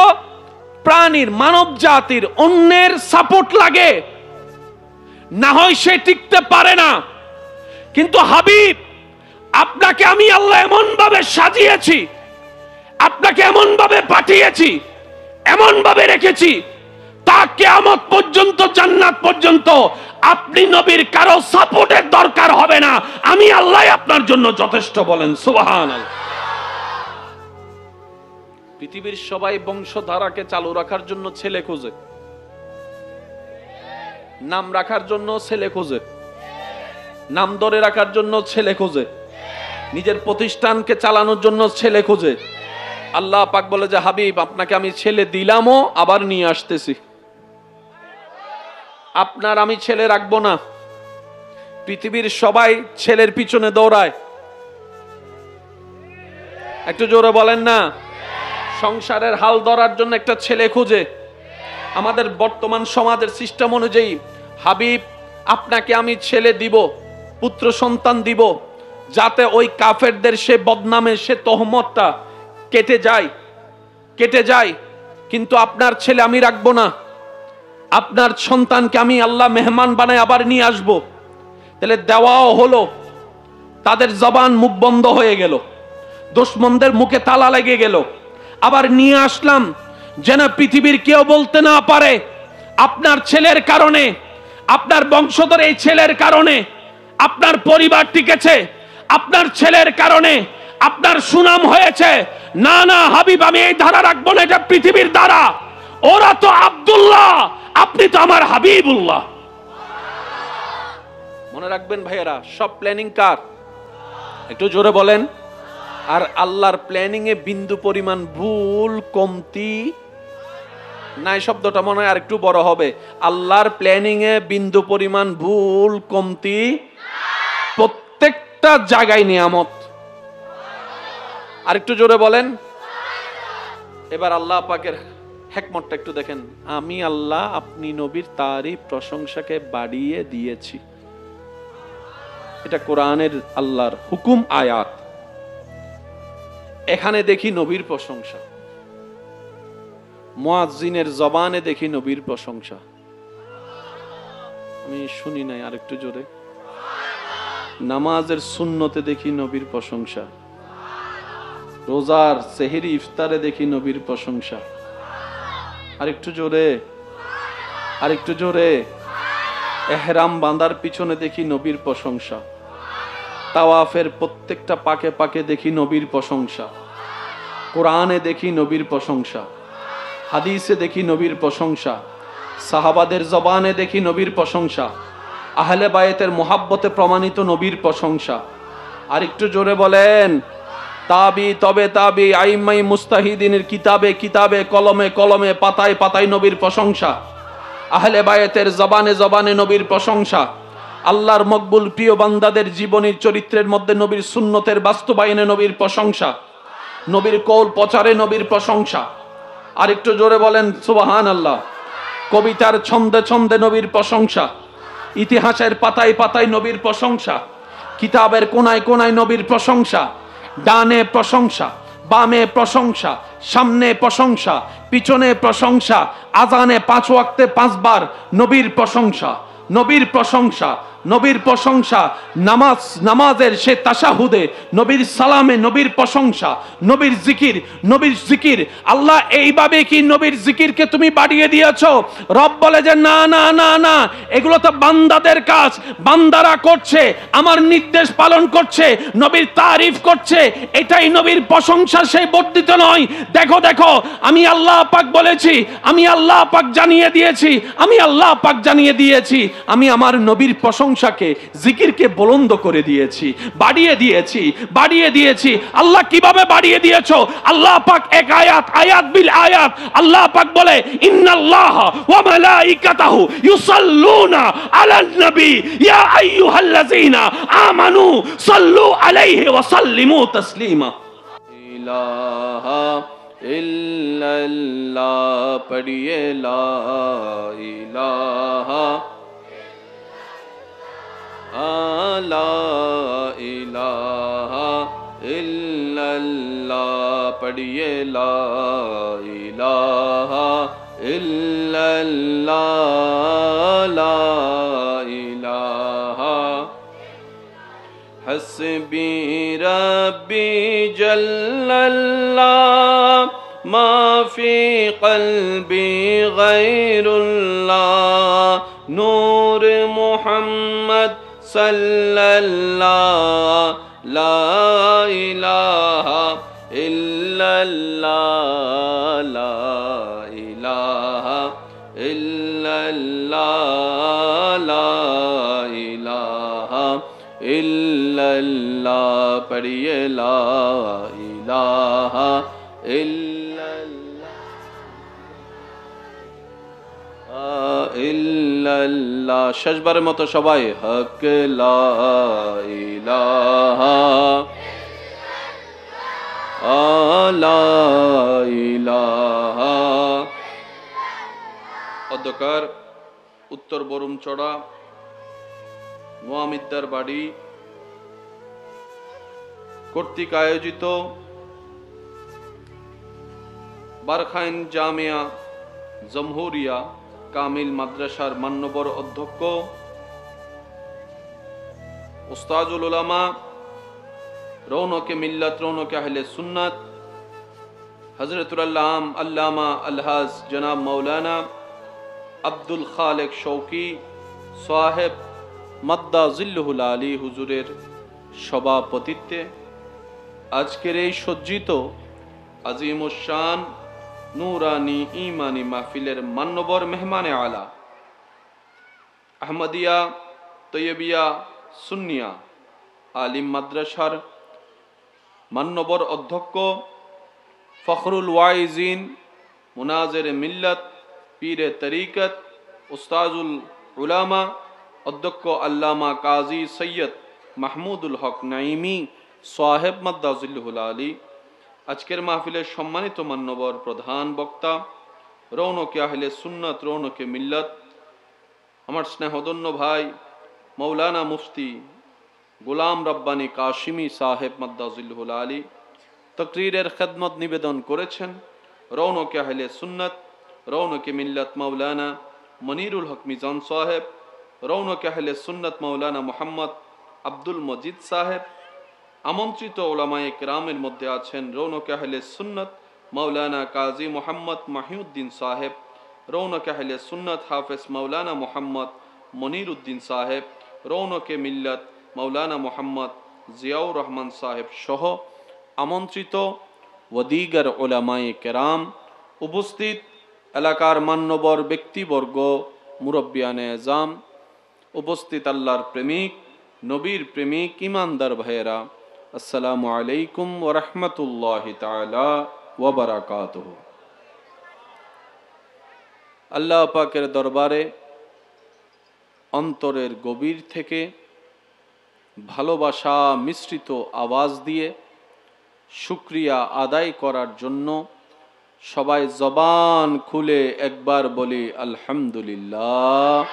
প্রাণীর, মানব জাতির অন্যের সাপোর্ট লাগে, না হয় সে টিকতে পারে না। কিন্তু হাবিব, আপনাকে আমি আল্লাহ এমন ভাবে সাজিয়েছি, আপনাকে এমন ভাবে পাঠিয়েছি, এমন ভাবে রেখেছি, তা কিয়ামত পর্যন্ত, জান্নাত পর্যন্ত আপনি নবীর কারো সাপোর্টের দরকার হবে না। আমি আল্লাহ আপনার জন্য যথেষ্ট। বলেন সুবহানাল্লাহ। পৃথিবীর সবাই বংশধারাকে চালু রাখার জন্য ছেলে খোঁজে, নাম রাখার জন্য ছেলে খোঁজে, নাম ধরে রাখার জন্য ছেলে খোঁজে, নিজের প্রতিষ্ঠানকে চালানোর জন্য ছেলে খোঁজে। আল্লাহ পাক বলে যে হাবিব, আপনাকে আমি ছেলে দিলামও, আবার নিয়ে আসতেছি। আপনার আমি ছেলে রাখবো না। পৃথিবীর সবাই ছেলের পিছনে দৌড়ায়, একটু জোরে বলেন না। সংসারের হাল ধরার জন্য একটা ছেলে খুঁজে। আমাদের বর্তমান সমাজের সিস্টেম অনুযায়ী হাবিব, আপনাকে আমি ছেলে দিব, পুত্র সন্তান দিব, যাতে ওই কাফেরদের সে বদনামে সে তহমতটা কেটে যায়। কিন্তু আপনার ছেলে আমি রাখবো না, আপনার সন্তানকে আমি আল্লাহ মেহমান বানায় আবার নিয়ে আসবো। তাহলে দেওয়াও হলো, তাদের জবান মুখ বন্ধ হয়ে গেল, দুশমনদের মুখে তালা লেগে গেল। আবার নিয়ে আসলাম যেন পৃথিবীর কেউ বলতে না পারে আপনার ছেলের কারণে, আপনার বংশধর এই ছেলের কারণে আপনার পরিবার টিকেছে, আপনার ছেলের কারণে আপনার সুনাম হয়েছে। না না হাবিব, আমি এই ধারা রাখবো না, এটা পৃথিবীর ধারা। ওরা তো আব্দুল্লাহ, আপনি তো আমার হাবিবুল্লাহ। মনে রাখবেন ভাইয়েরা, সব প্ল্যানিং কার? একটু জোরে বলেন। আর আল্লাহর প্ল্যানিং এ বিন্দু পরিমাণ ভুল কমতি নাই। শব্দটা মনে হয় আর একটু বড় হবে। আল্লাহর প্ল্যানিং এ বিন্দু পরিমাণ ভুল কমতি, প্রত্যেকটা জায়গায় নিয়ামত। আর একটু জোরে বলেন। এবার আল্লাহ পাকের হিকমতটা একটু দেখেন। আমি আল্লাহ আপনি নবীর তারিফ প্রশংসাকে বাড়িয়ে দিয়েছি। এটা কোরআনের আল্লাহর হুকুম আয়াত। এখানে দেখি নবীর প্রশংসা, মুয়াজ্জিনের জবানে দেখি নবীর প্রশংসা। আমি শুনি নাই, আরেকটু জোরে। নামাজের সুন্নতে দেখি নবীর প্রশংসা, রোজার সেহরি ইফতারে দেখি নবীর প্রশংসা। আরেকটু জোরে, আরেকটু জোরে। এহরাম বাঁধার পিছনে দেখি নবীর প্রশংসা, তাওয়াফের প্রত্যেকটা পাকে পাকে দেখি নবীর প্রশংসা, কোরআনে দেখি নবীর প্রশংসা, হাদিসে দেখি নবীর প্রশংসা, সাহাবাদের জবানে দেখি নবীর প্রশংসা, আহলে বায়েতের মুহাব্বতে প্রমাণিত নবীর প্রশংসা। আর একটু জোরে বলেন। তাবি তবে তাবি আইমাই মুস্তাহিদিনের কিতাবে কিতাবে কলমে কলমে পাতায় পাতায় নবীর প্রশংসা, আহলে বায়েতের জবানে জবানে নবীর প্রশংসা, আল্লাহর মকবুল প্রিয় বান্দাদের জীবনীর চরিত্রের মধ্যে নবীর সুন্নতের বাস্তবায়নে নবীর প্রশংসা, নবীর কৌল প্রচারে নবীর প্রশংসা। আর একটু জোরে বলেন সুবহানাল্লাহ। কবিতার ছন্দে ছন্দে নবীর প্রশংসা, ইতিহাসের পাতায় পাতায় নবীর প্রশংসা, কিতাবের কোনায় কোনায় নবীর প্রশংসা, ডানে প্রশংসা, বামে প্রশংসা, সামনে প্রশংসা, পিছনে প্রশংসা, আজানে 5 ওয়াক্তে 5 বার নবীর প্রশংসা, নবীর প্রশংসা, নবীর প্রশংসা। নামাজের সে তাশাহুদে নবীর সালামে নবীর প্রশংসা, নবীর জিকির। আল্লাহ এইভাবে কি নবীর জিকিরকে তুমি বাড়িয়ে দিয়েছো? রব বলে যে না না না না, এগুলো তো বান্দাদের কাজ, বান্দারা করছে, আমার নির্দেশ পালন করছে, নবীর তারিফ করছে, এটাই নবীর প্রশংসা, সেই বর্ধিত নয়। দেখো দেখো, আমি আল্লাহ পাক বলেছি, আমি আল্লাহ পাক জানিয়ে দিয়েছি, আমি আল্লাহ পাক জানিয়ে দিয়েছি, আমি আমার নবীর প্রশংসাকে জিকিরকে বুলন্দ করে দিয়েছি, বাড়িয়ে দিয়েছি। আল্লাহ কিভাবে বাড়িয়ে দিয়েছো? আল্লাহ পাক এক আয়াত বিল আয়াত আল্লাহ পাক বলে ইন্নাল্লাহা ওয়া মালাইকাতাহু ইউসাল্লুনা আলান নবী ইয়া আইয়ুহাল্লাযীনা আমানু সাল্লু আলাইহি ওয়া সাল্লিমু তাসলিমা। ইলাহা ইল্লাল্লাহ পড়িয়ে লা ইলাহা লা ইলাহা ইল্লাল্লাহ পড়িয়ে লা ইলাহা ইল্লাল্লাহ লা ইলাহা হাসবি রাব্বি জাল্লাল্লাহ মা ফি কলবি গায়রুল্লাহ নূর মুহাম্মদ সাল্লাল্লাহ লা ইলাহা ইল্লাল্লাহ লা ইলাহা ইল্লাল্লাহ লা ইলাহা ইল্লাল্লাহ। ইল্লাল্লাহ পড়িয়ে লা ইলাহা ইল্লাল্লাহ ইল্লাল্লাহ। শেষবারের মতো সবাই হক লা ইলাহা লা ইলাহা। অধ্যকার উত্তর বরুমচড়া নোয়ামিদ্দার বাড়ি কর্তৃক আয়োজিত বারখাইন জামিয়া জমহুরিয়া কামিল মাদ্রাসার মান্যবর অধ্যক্ষ উস্তাজুল উলামা রৌনকে মিল্লাত রৌনকে আহলে সুন্নাত হযরতুল আল্লাম আল্লামা আলহাজ জনাব মাওলানা আব্দুল খালেক শৌকি সাহেব মাদ্দা জিল্লুহুল আলী হুজুরের সভাপতিত্বে আজকের এই সজ্জিত আজিমুশান নূরানি ঈমানি মাহফিলের মান্যবর মেহমানে আলা আহমদিয়া তৈয়বিয়া সুন্নিয়া আলিম মাদ্রাসার মান্যবর অধ্যক্ষ ফখরুল ওয়াইজিন মুনাজের মিল্লাত পীরে তরিকত উস্তাজুল উলামা অধ্যক্ষ আল্লামা কাজী সৈয়দ মাহমুদুল হক নাইমি সাহেব মাদ্দা জিল্লুহুল আলী, আজকের মাহফিলের সম্মানিত মান্যবর প্রধান বক্তা রৌনকে আহলে সুন্নাত রৌনকে মিল্লাত আমার স্নেহধন্য ভাই মৌলানা মুফতি গোলাম রব্বানী কাশিমি সাহেব মাদ্দা জিল্লুহুল আলী তকরীরের খেদমত নিবেদন করেছেন। রৌনকে আহলে সুন্নাত রৌনকে মিল্লাত মৌলানা মনিরুল হক মিজান সাহেব, রৌনকে আহলে সুন্নাত মৌলানা মোহাম্মদ আব্দুল মজিদ সাহেব। আমন্ত্রিত ওলামায়ে কেরামের মধ্যে আছেন রৌনকে আহলে সুন্নাত মৌলানা কাজী মোহাম্মদ মাহিউদ্দিন সাহেব, রৌনকে আহলে সুন্নাত হাফেজ মৌলানা মোহাম্মদ মনিরুদ্দিন সাহেব, রৌনকে মিল্লাত মৌলানা মোহাম্মদ জিয়াউর রহমান সাহেব সহ আমন্ত্রিত ওদিগার ওলামায়ে কেরাম, উপস্থিত এলাকার মান্যবর ব্যক্তিবর্গ, মুরব্বিয়ানে এজাম, উপস্থিত আল্লাহর প্রেমিক নবীর প্রেমিক ইমানদার ভাইয়েরা, আসসালামু আলাইকুম ওয়া রাহমাতুল্লাহি তাআলা ওয়া বারাকাতুহু। আল্লাহ পাকের দরবারে অন্তরের গভীর থেকে ভালোবাসা মিশ্রিত আওয়াজ দিয়ে শুকরিয়া আদায় করার জন্য সবাই জবান খুলে একবার বলি আলহামদুলিল্লাহ।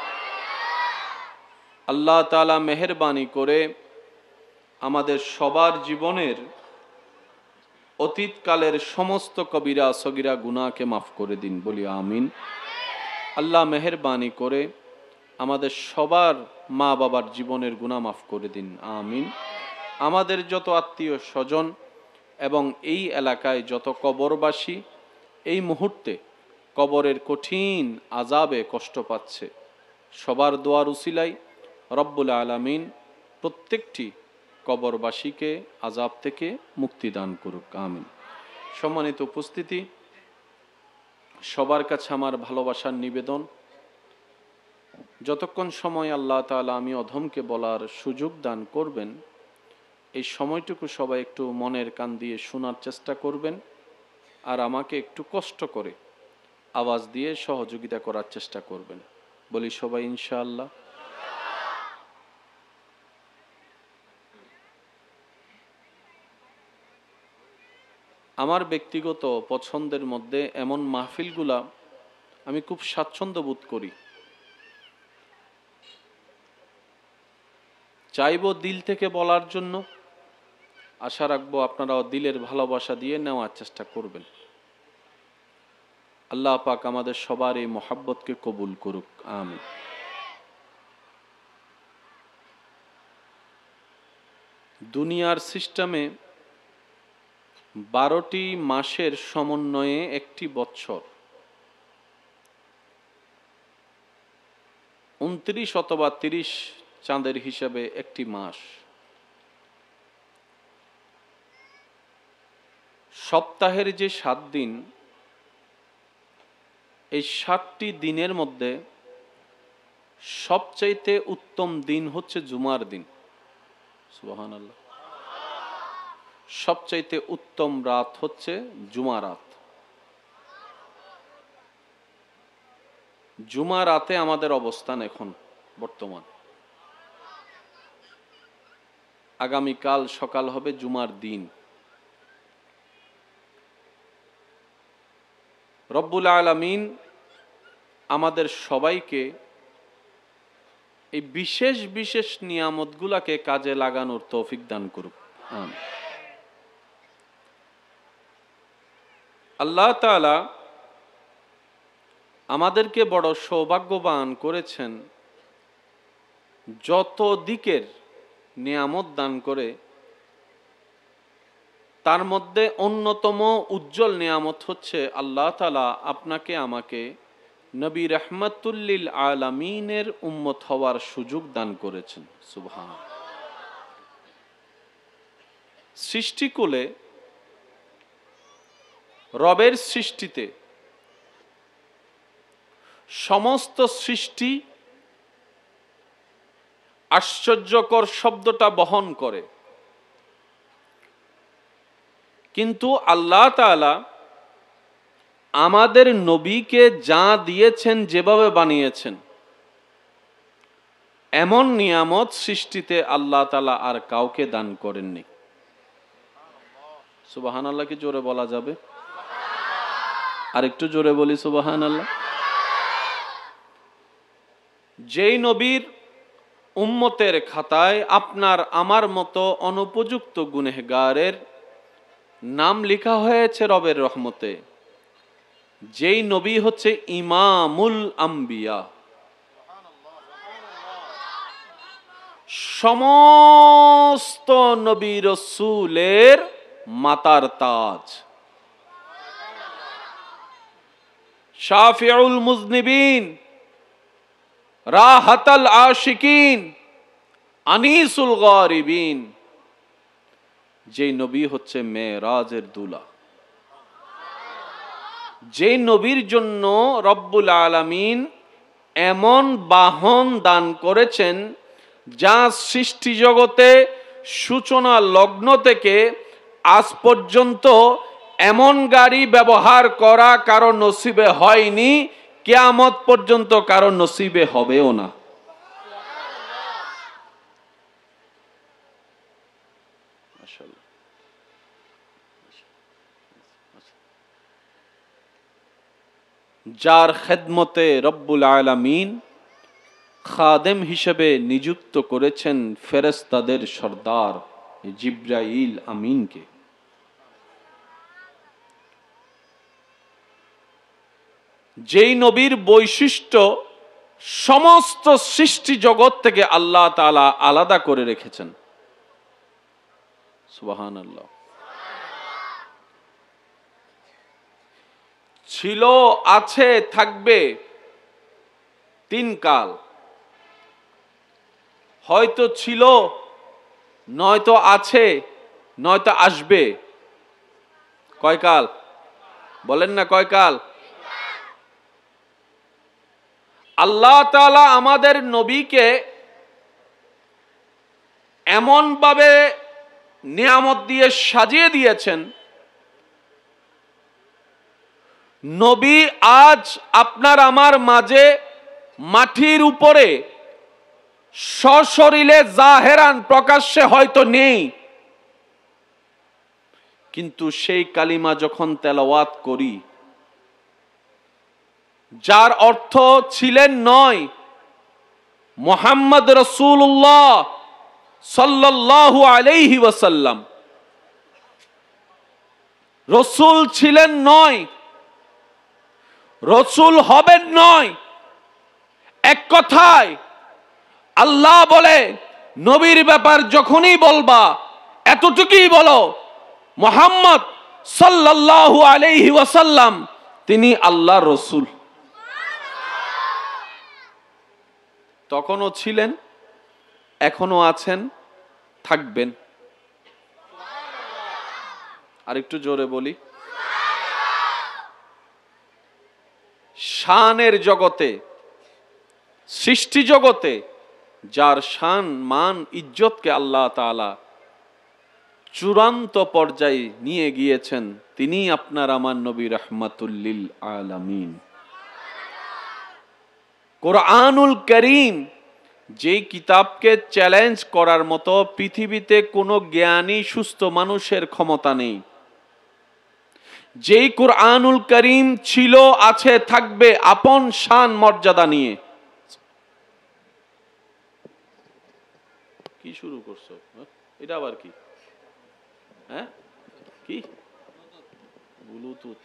আল্লাহ তাআলা মেহেরবানি করে আমাদের সবার জীবনের অতীতকালের সমস্ত কবিরা সগীরা গুনাহকে মাফ করে দিন, বলি আমিন। আল্লাহ মেহেরবানি করে আমাদের সবার মা বাবার জীবনের গুনাহ মাফ করে দিন, আমিন। আমাদের যত আত্মীয় স্বজন এবং এই এলাকায় যত কবরবাসী এই মুহূর্তে কবরের কঠিন আযাবে কষ্ট পাচ্ছে, সবার দোয়ার উসিলাই রব্বুল আলামিন প্রত্যেকটি কবরবাসীকে আযাব থেকে মুক্তি দান করুক, আমিন। সম্মানিত উপস্থিতি, সবার কাছে আমার ভালোবাসার নিবেদন, যতক্ষণ সময় আল্লাহ তাআলা আমি অধমকে বলার সুযোগ দান করবেন, এই সময়টুকু সবাই একটু মনের কান দিয়ে শোনার চেষ্টা করবেন আর আমাকে একটু কষ্ট করে আওয়াজ দিয়ে সহযোগিতা করার চেষ্টা করবেন, বলি সবাই ইনশাআল্লাহ। আমার ব্যক্তিগত পছন্দের মধ্যে এমন মাহফিলগুলা আমি খুব স্বাচ্ছন্দ্য বোধ করি, চাইবো দিল থেকে বলার জন্য, আশা রাখবো আপনারাও দিলের ভালোবাসা দিয়ে নেওয়ার চেষ্টা করবেন। আল্লাহ পাক আমাদের সবার এই মহাব্বতকে কবুল করুক, আমিন। দুনিয়ার সিস্টেমে 12টি মাসের সমন্বয়ে একটি বৎসর, 29 অথবা 30 চাঁদের হিসাবে একটি মাস, সপ্তাহের যে 7 দিন, এই 7টি দিনের মধ্যে সবচাইতে উত্তম দিন হচ্ছে জুমার দিন। সুবহানাল্লাহ। সবচাইতে উত্তম রাত হচ্ছে জুমা রাত। জুমা রাতে আমাদের অবস্থান এখন বর্তমান। আগামীকাল সকাল হবে জুমার দিন। রব্বুল আলামিন আমাদের সবাইকে এই বিশেষ বিশেষ নিয়ামতগুলাকে কাজে লাগানোর তৌফিক দান করুক। আমিন। আল্লাহ তাআলা আমাদেরকে বড় সৌভাগ্যবান করেছেন, যত দিকের নিয়ামত দান করে তার মধ্যে অন্যতম উজ্জ্বল নিয়ামত হচ্ছে আল্লাহ তাআলা আপনাকে আমাকে নবী রাহমাতুল লিল আলামিনের উম্মত হওয়ার সুযোগ দান করেছেন। সুবহান। সৃষ্টিকুলে রবের সৃষ্টিতে সমস্ত সৃষ্টি আশ্চর্যকর শব্দটা বহন করে, কিন্তু আল্লাহ তাআলা আমাদের নবীকে যা দিয়েছেন, যেভাবে বানিয়েছেন, এমন নিয়ামত সৃষ্টিতে আল্লাহ তাআলা আর কাউকে দান করেননি। সুবহানাল্লাহ কি জোরে বলা যাবে? আর একটু জোরে বলি সুবহানাল্লাহ। যেই নবীর উম্মতের খাতায় আপনার আমার মতো অনুপযুক্ত গুনেহগারের নাম লেখা হয়েছে রবের রহমতে, যেই নবী হচ্ছে ইমামুল আম্বিয়া, সমস্ত নবী রাসূলের মাতার তাজ, শাফিউল মুজনিবিন, রাহাতাল আশিকিন, আনিসুল গারিবিন, যেই নবী হচ্ছে মেরাজের দুলা, যেই নবীর জন্য রব্বুল আলামিন এমন বাহন দান করেছেন যা সৃষ্টি জগতে সূচনা লগ্ন থেকে আজ পর্যন্ত এমন গাড়ি ব্যবহার করা কারো নসিবে হয়নি, কিয়ামত পর্যন্ত কারো নসিবে হবেও না। যার খেদমতে রব্বুল আলামিন খাদেম হিসেবে নিযুক্ত করেছেন ফেরেশতাদের সর্দার জিবরাইল আমিনকে। যেই নবীর বৈশিষ্ট্য সমস্ত সৃষ্টি জগৎ থেকে আল্লাহ তাআলা আলাদা করে রেখেছেন। সুবহানাল্লাহ। ছিল, আছে, থাকবে তিন কাল। হয়তো ছিল, নয়তো আছে, নয়তো আসবে। কয় কাল বলেন না? কয় কাল? আল্লাহ তাআলা আমাদের নবীকে এমন ভাবে নিয়ামত দিয়ে সাজিয়ে দিয়েছেন, নবী আজ আপনার আমার মাঝে মাটির উপরে সশরীরে জাহেরান প্রকাশ্যে হয়তো নেই, কিন্তু সেই কালিমা যখন তেলাওয়াত করি, যার অর্থ ছিলেন নয় মুহাম্মদ রাসূলুল্লাহ সাল্লাল্লাহু আলাইহি ওয়াসাল্লাম, রাসূল ছিলেন নয়, রাসূল হবেন নয়, এক কথায় আল্লাহ বলে নবীর ব্যাপার যখনই বলবা এতটুকুই বলো, মুহাম্মদ সাল্লাল্লাহু আলাইহি ওয়াসাল্লাম তিনি আল্লাহর রাসূল। তখনও ছিলেন, এখনো আছেন, থাকবেন। আর একটু জোরে বলি। শানের জগতে, সৃষ্টি জগতে যার শান মান ইজ্জতকে আল্লাহ তাআলা চূড়ান্ত পর্যায়ে নিয়ে গিয়েছেন, তিনি আপনার আমার নবী রাহমাতুল লিল আলামিন। কোরআনুল কারীম, যে কিতাবকে চ্যালেঞ্জ করার মতো পৃথিবীতে কোনো জ্ঞানী সুস্থ মানুষের ক্ষমতা নেই, যেই কোরআনুল কারীম ছিল, আছে, থাকবে আপন শান মর্যাদা নিয়ে। কি শুরু করছো? এটা আবার কি? হ্যাঁ, কি ব্লুটুথ?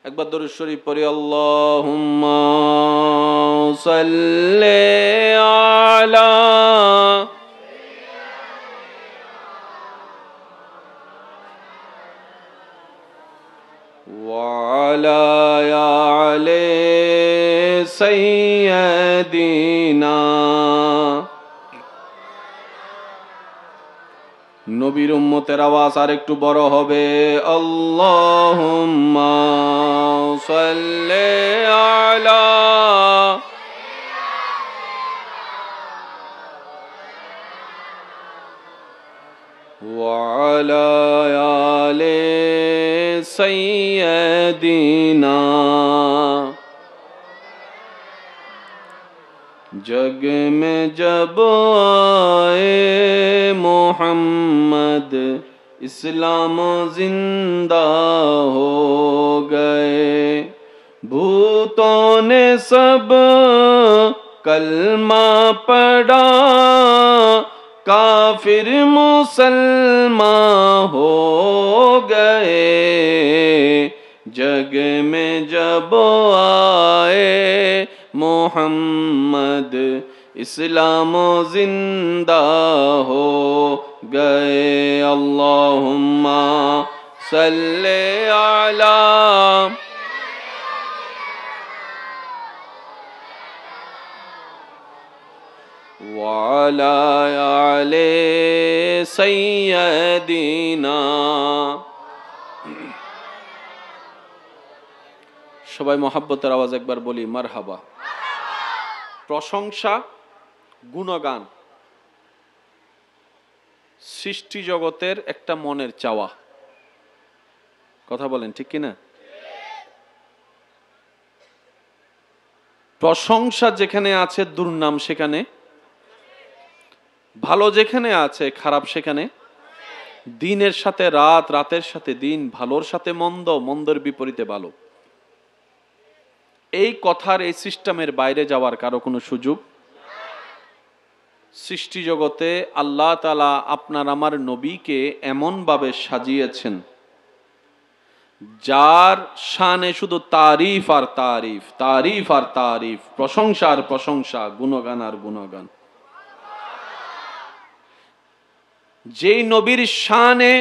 একবার দরুদ শরীফ পড়ি, আল্লাহুম্মা সাল্লি আলা ওয়া আলা আলি সাইয়্যিদিনা। নবীর উম্মতের আওয়াজ আর একটু বড় হবে, আল্লাহুম্মা সাল্লি আলা ওয়া আলা আলি সাইয়্যিদিনা। जग में जब आए मोहम्मद, इस्लाम जिंदा हो गए। भूतों ने सब कलमा पढ़ा, काफिर मुसलमान हो गए। जग में जब आए मोहम्मद, इस्लाम जिंदा हो गए। अल्लाहुम्मा सल्ले अला व अला आले सय्यदिना। সবাই মহাব্বতের আওয়াজ একবার বলি, মারহাবা। প্রশংসা, গুণগান সৃষ্টি জগতের একটা মনের চাওয়া। কথা বলেন ঠিক কিনা? প্রশংসা যেখানে আছে দুর্নাম সেখানে, ভালো যেখানে আছে খারাপ সেখানে, দিনের সাথে রাত, রাতের সাথে দিন, ভালোর সাথে মন্দ, মন্দের বিপরীতে ভালো। এই কথার, এই সিস্টেমের বাইরে যাওয়ার কারো কোনো সুযোগ। সৃষ্টি জগতে আল্লাহ তাআলা আপনার আমার নবীকে এমনভাবে সাজিয়েছেন, যার শানে শুধু তারিফ আর তারিফ, তারিফ আর তারিফ, প্রশংসা আর প্রশংসা, গুণগান আর গুণগান। যেই নবীর শানে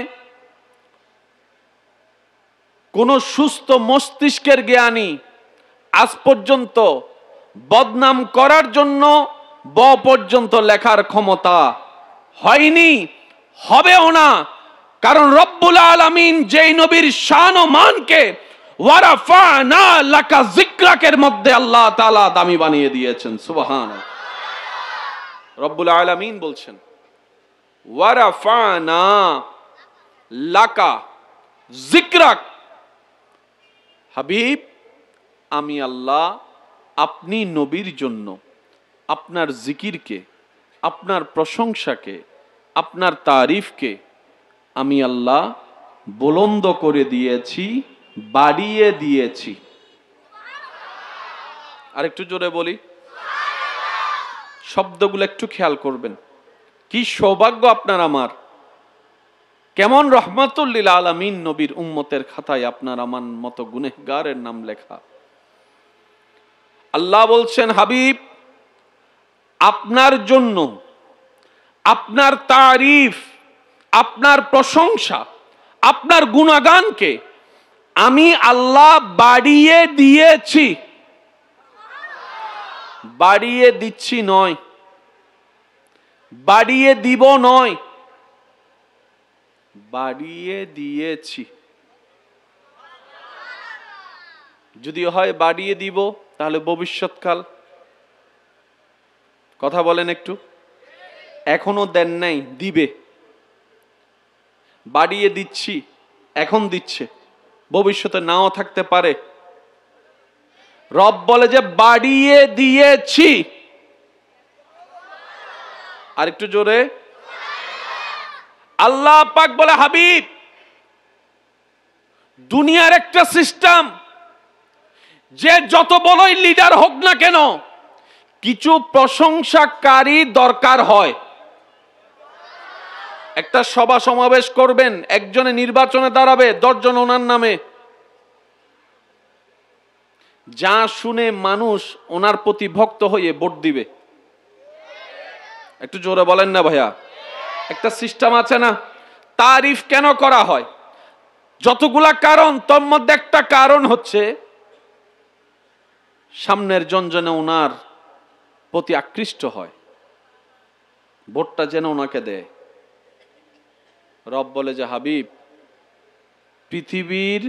কোন সুস্থ মস্তিষ্কের জ্ঞানী আজ পর্যন্ত বদনাম করার জন্য ব পর্যন্ত লেখার ক্ষমতা হয়নি, হবেও না। কারণ রব্বুল আলামিন যেই নবীর শান ও মানকে ওয়ারাফানা লাকা যিকরাকের মধ্যে আল্লাহ তাআলা দামি বানিয়ে দিয়েছেন। সুবহানাল্লাহ। রব্বুল আলামিন বলছেন, ওয়ারাফানা লাকা যিকরাক, হাবিব আমি আল্লাহ আপনি নবীর জন্য আপনার জিকিরকে, আপনার প্রশংসাকে, আপনার তারিফকে আমি আল্লাহ বুলন্দ করে দিয়েছি, বাড়িয়ে দিয়েছি। আরেকটু জোরে বলি, শব্দগুলো একটু খেয়াল করবেন। কি সৌভাগ্য আপনার আমার, কেমন রহমাতুল লিল আলামিন নবীর উম্মতের খাতায় আপনার আমার মতো গুনেহগারের নাম লেখা। আল্লাহ বলছেন, হাবিব আপনার জন্য আপনার তারিফ, আপনার প্রশংসা, আপনার গুণগানকে আমি আল্লাহ বাড়িয়ে দিয়েছি। বাড়িয়ে দিচ্ছি নয়, বাড়িয়ে দিব নয়, বাড়িয়ে দিয়েছি। যদি হয় বাড়িয়ে দিব তাহলে ভবিষ্যৎকাল। কথা বলেন একটু। এখনো দেন নাই, দিবে, বাড়িয়ে দিচ্ছি, এখন দিচ্ছে, ভবিষ্যতে নাও থাকতে পারে। রব বলে যে বাড়িয়ে দিয়েছি। আর একটু জোরে। আল্লাহ পাক বলে হাবিব, দুনিয়ার একটা সিস্টেম, যে যত বড়ই লিডার হোক না কেন, কিছু প্রশংসাকারী দরকার হয়। একটা সভা সমাবেশ করবেন, একজনে নির্বাচনে দাঁড়াবে, 10 জন ওনার নামে, যা শুনে মানুষ ওনার প্রতি ভক্ত হয়ে ভোট দিবে। একটু জোরে বলেন না ভাইয়া। একটা সিস্টেম আছে না? তারিফ কেন করা হয়? যতগুলা কারণ, তোর মধ্যে একটা কারণ হচ্ছে সামনের জন যেন ওনার প্রতি আকৃষ্ট হয়, ভোটটা যেন ওনাকে দেয়। রব বলে যে হাবিব, পৃথিবীর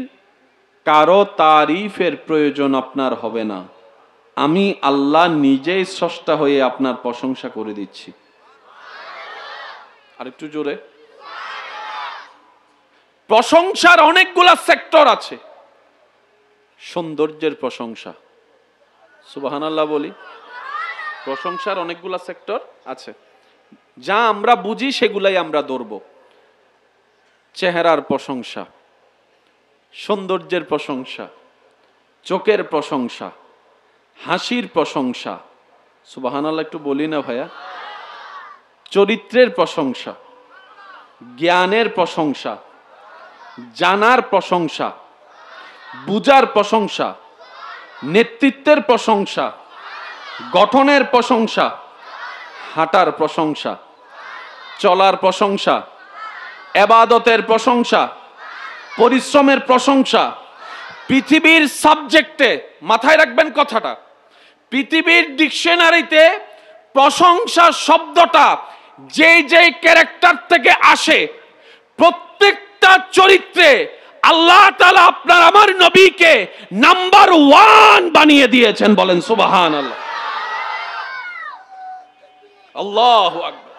কারো তারিফের প্রয়োজন আপনার হবে না, আমি আল্লাহ নিজেই স্রষ্টা হয়ে আপনার প্রশংসা করে দিচ্ছি। আর একটু জোরে। প্রশংসার অনেকগুলা সেক্টর আছে। সৌন্দর্যের প্রশংসা, সুবহানাল্লাহ বলি। প্রশংসার অনেকগুলা সেক্টর আছে, যা আমরা বুঝি সেগুলাই আমরা ধরব। চেহারার প্রশংসা, সৌন্দর্যের প্রশংসা, চোখের প্রশংসা, হাসির প্রশংসা, সুবহানাল্লাহ একটু বলি না ভাইয়া। চরিত্রের প্রশংসা, জ্ঞানের প্রশংসা, জানার প্রশংসা, বুঝার প্রশংসা, নেতৃত্বের প্রশংসা, গঠনের প্রশংসা, হাঁটার প্রশংসা, চলার প্রশংসা, ইবাদতের প্রশংসা, পরিশ্রমের প্রশংসা। পৃথিবীর সাবজেক্টে মাথায় রাখবেন কথাটা, পৃথিবীর ডিকশনারিতে প্রশংসা শব্দটা যেই যেই ক্যারেক্টার থেকে আসে, প্রত্যেকটা চরিত্রে আল্লাহ তাআলা আপনার আমার নবীকে নাম্বার 1 বানিয়ে দিয়েছেন। বলেন সুবহানাল্লাহ। আল্লাহু আকবার।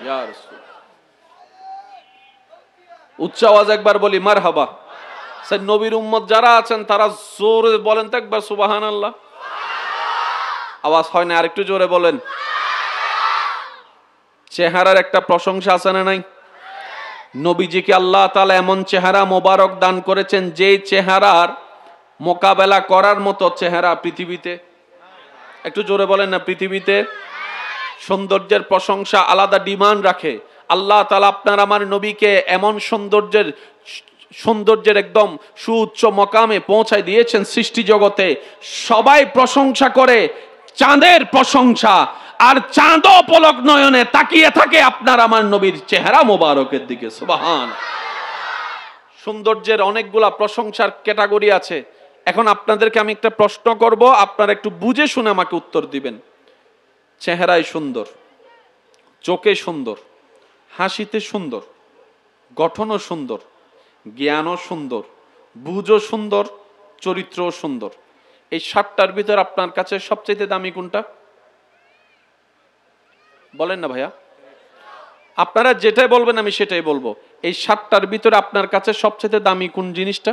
ইয়া রাসূল, উচ্চ আওয়াজ একবার বলি মারহাবা। সেই নবীর উম্মত যারা আছেন তারা জোরে বলেন তো একবার সুবহানাল্লাহ। আওয়াজ হয় না, আরেকটু জোরে বলেন। চেহারার একটা প্রশংসা আছে না নাই? নবীজিকে আল্লাহ তাআলা এমন চেহারা মোবারক দান করেছেন, যে চেহারার মোকাবেলা করার মতো চেহারা পৃথিবীতে, একটু জোরে বলেন না, পৃথিবীতে। সৌন্দর্যের প্রশংসা আলাদা ডিমান্ড রাখে। আল্লাহ তাআলা আপনার আমার নবীকে এমন সৌন্দর্যের একদম সুউচ্চ মকামে পৌঁছায় দিয়েছেন, সৃষ্টি জগতে সবাই প্রশংসা করে চাঁদের প্রশংসা, আর চাঁদও পলক নয়নে তাকিয়ে থাকে আপনার আমার নবীর চেহারা মোবারকের দিকে। সুবহান। সৌন্দর্যের অনেকগুলা প্রশংসার ক্যাটাগরি আছে। এখন আপনাদেরকে আমি একটা প্রশ্ন করব, আপনারা একটু বুঝে শুনে আমাকে উত্তর দিবেন। চেহারায় সুন্দর, চোখে সুন্দর, হাসিতে সুন্দর, গঠনও সুন্দর, জ্ঞানও সুন্দর, বুঝও সুন্দর, চরিত্রও সুন্দর, এই 7টার ভিতর আপনার কাছে সবচেয়ে দামি কোনটা? বলেন না ভাইয়া। আপনারা যেটাই বলবেন আমি সেটাই বলবো। এই 7টার ভিতরে আপনার কাছে সবচেয়ে দামি কোন জিনিসটা?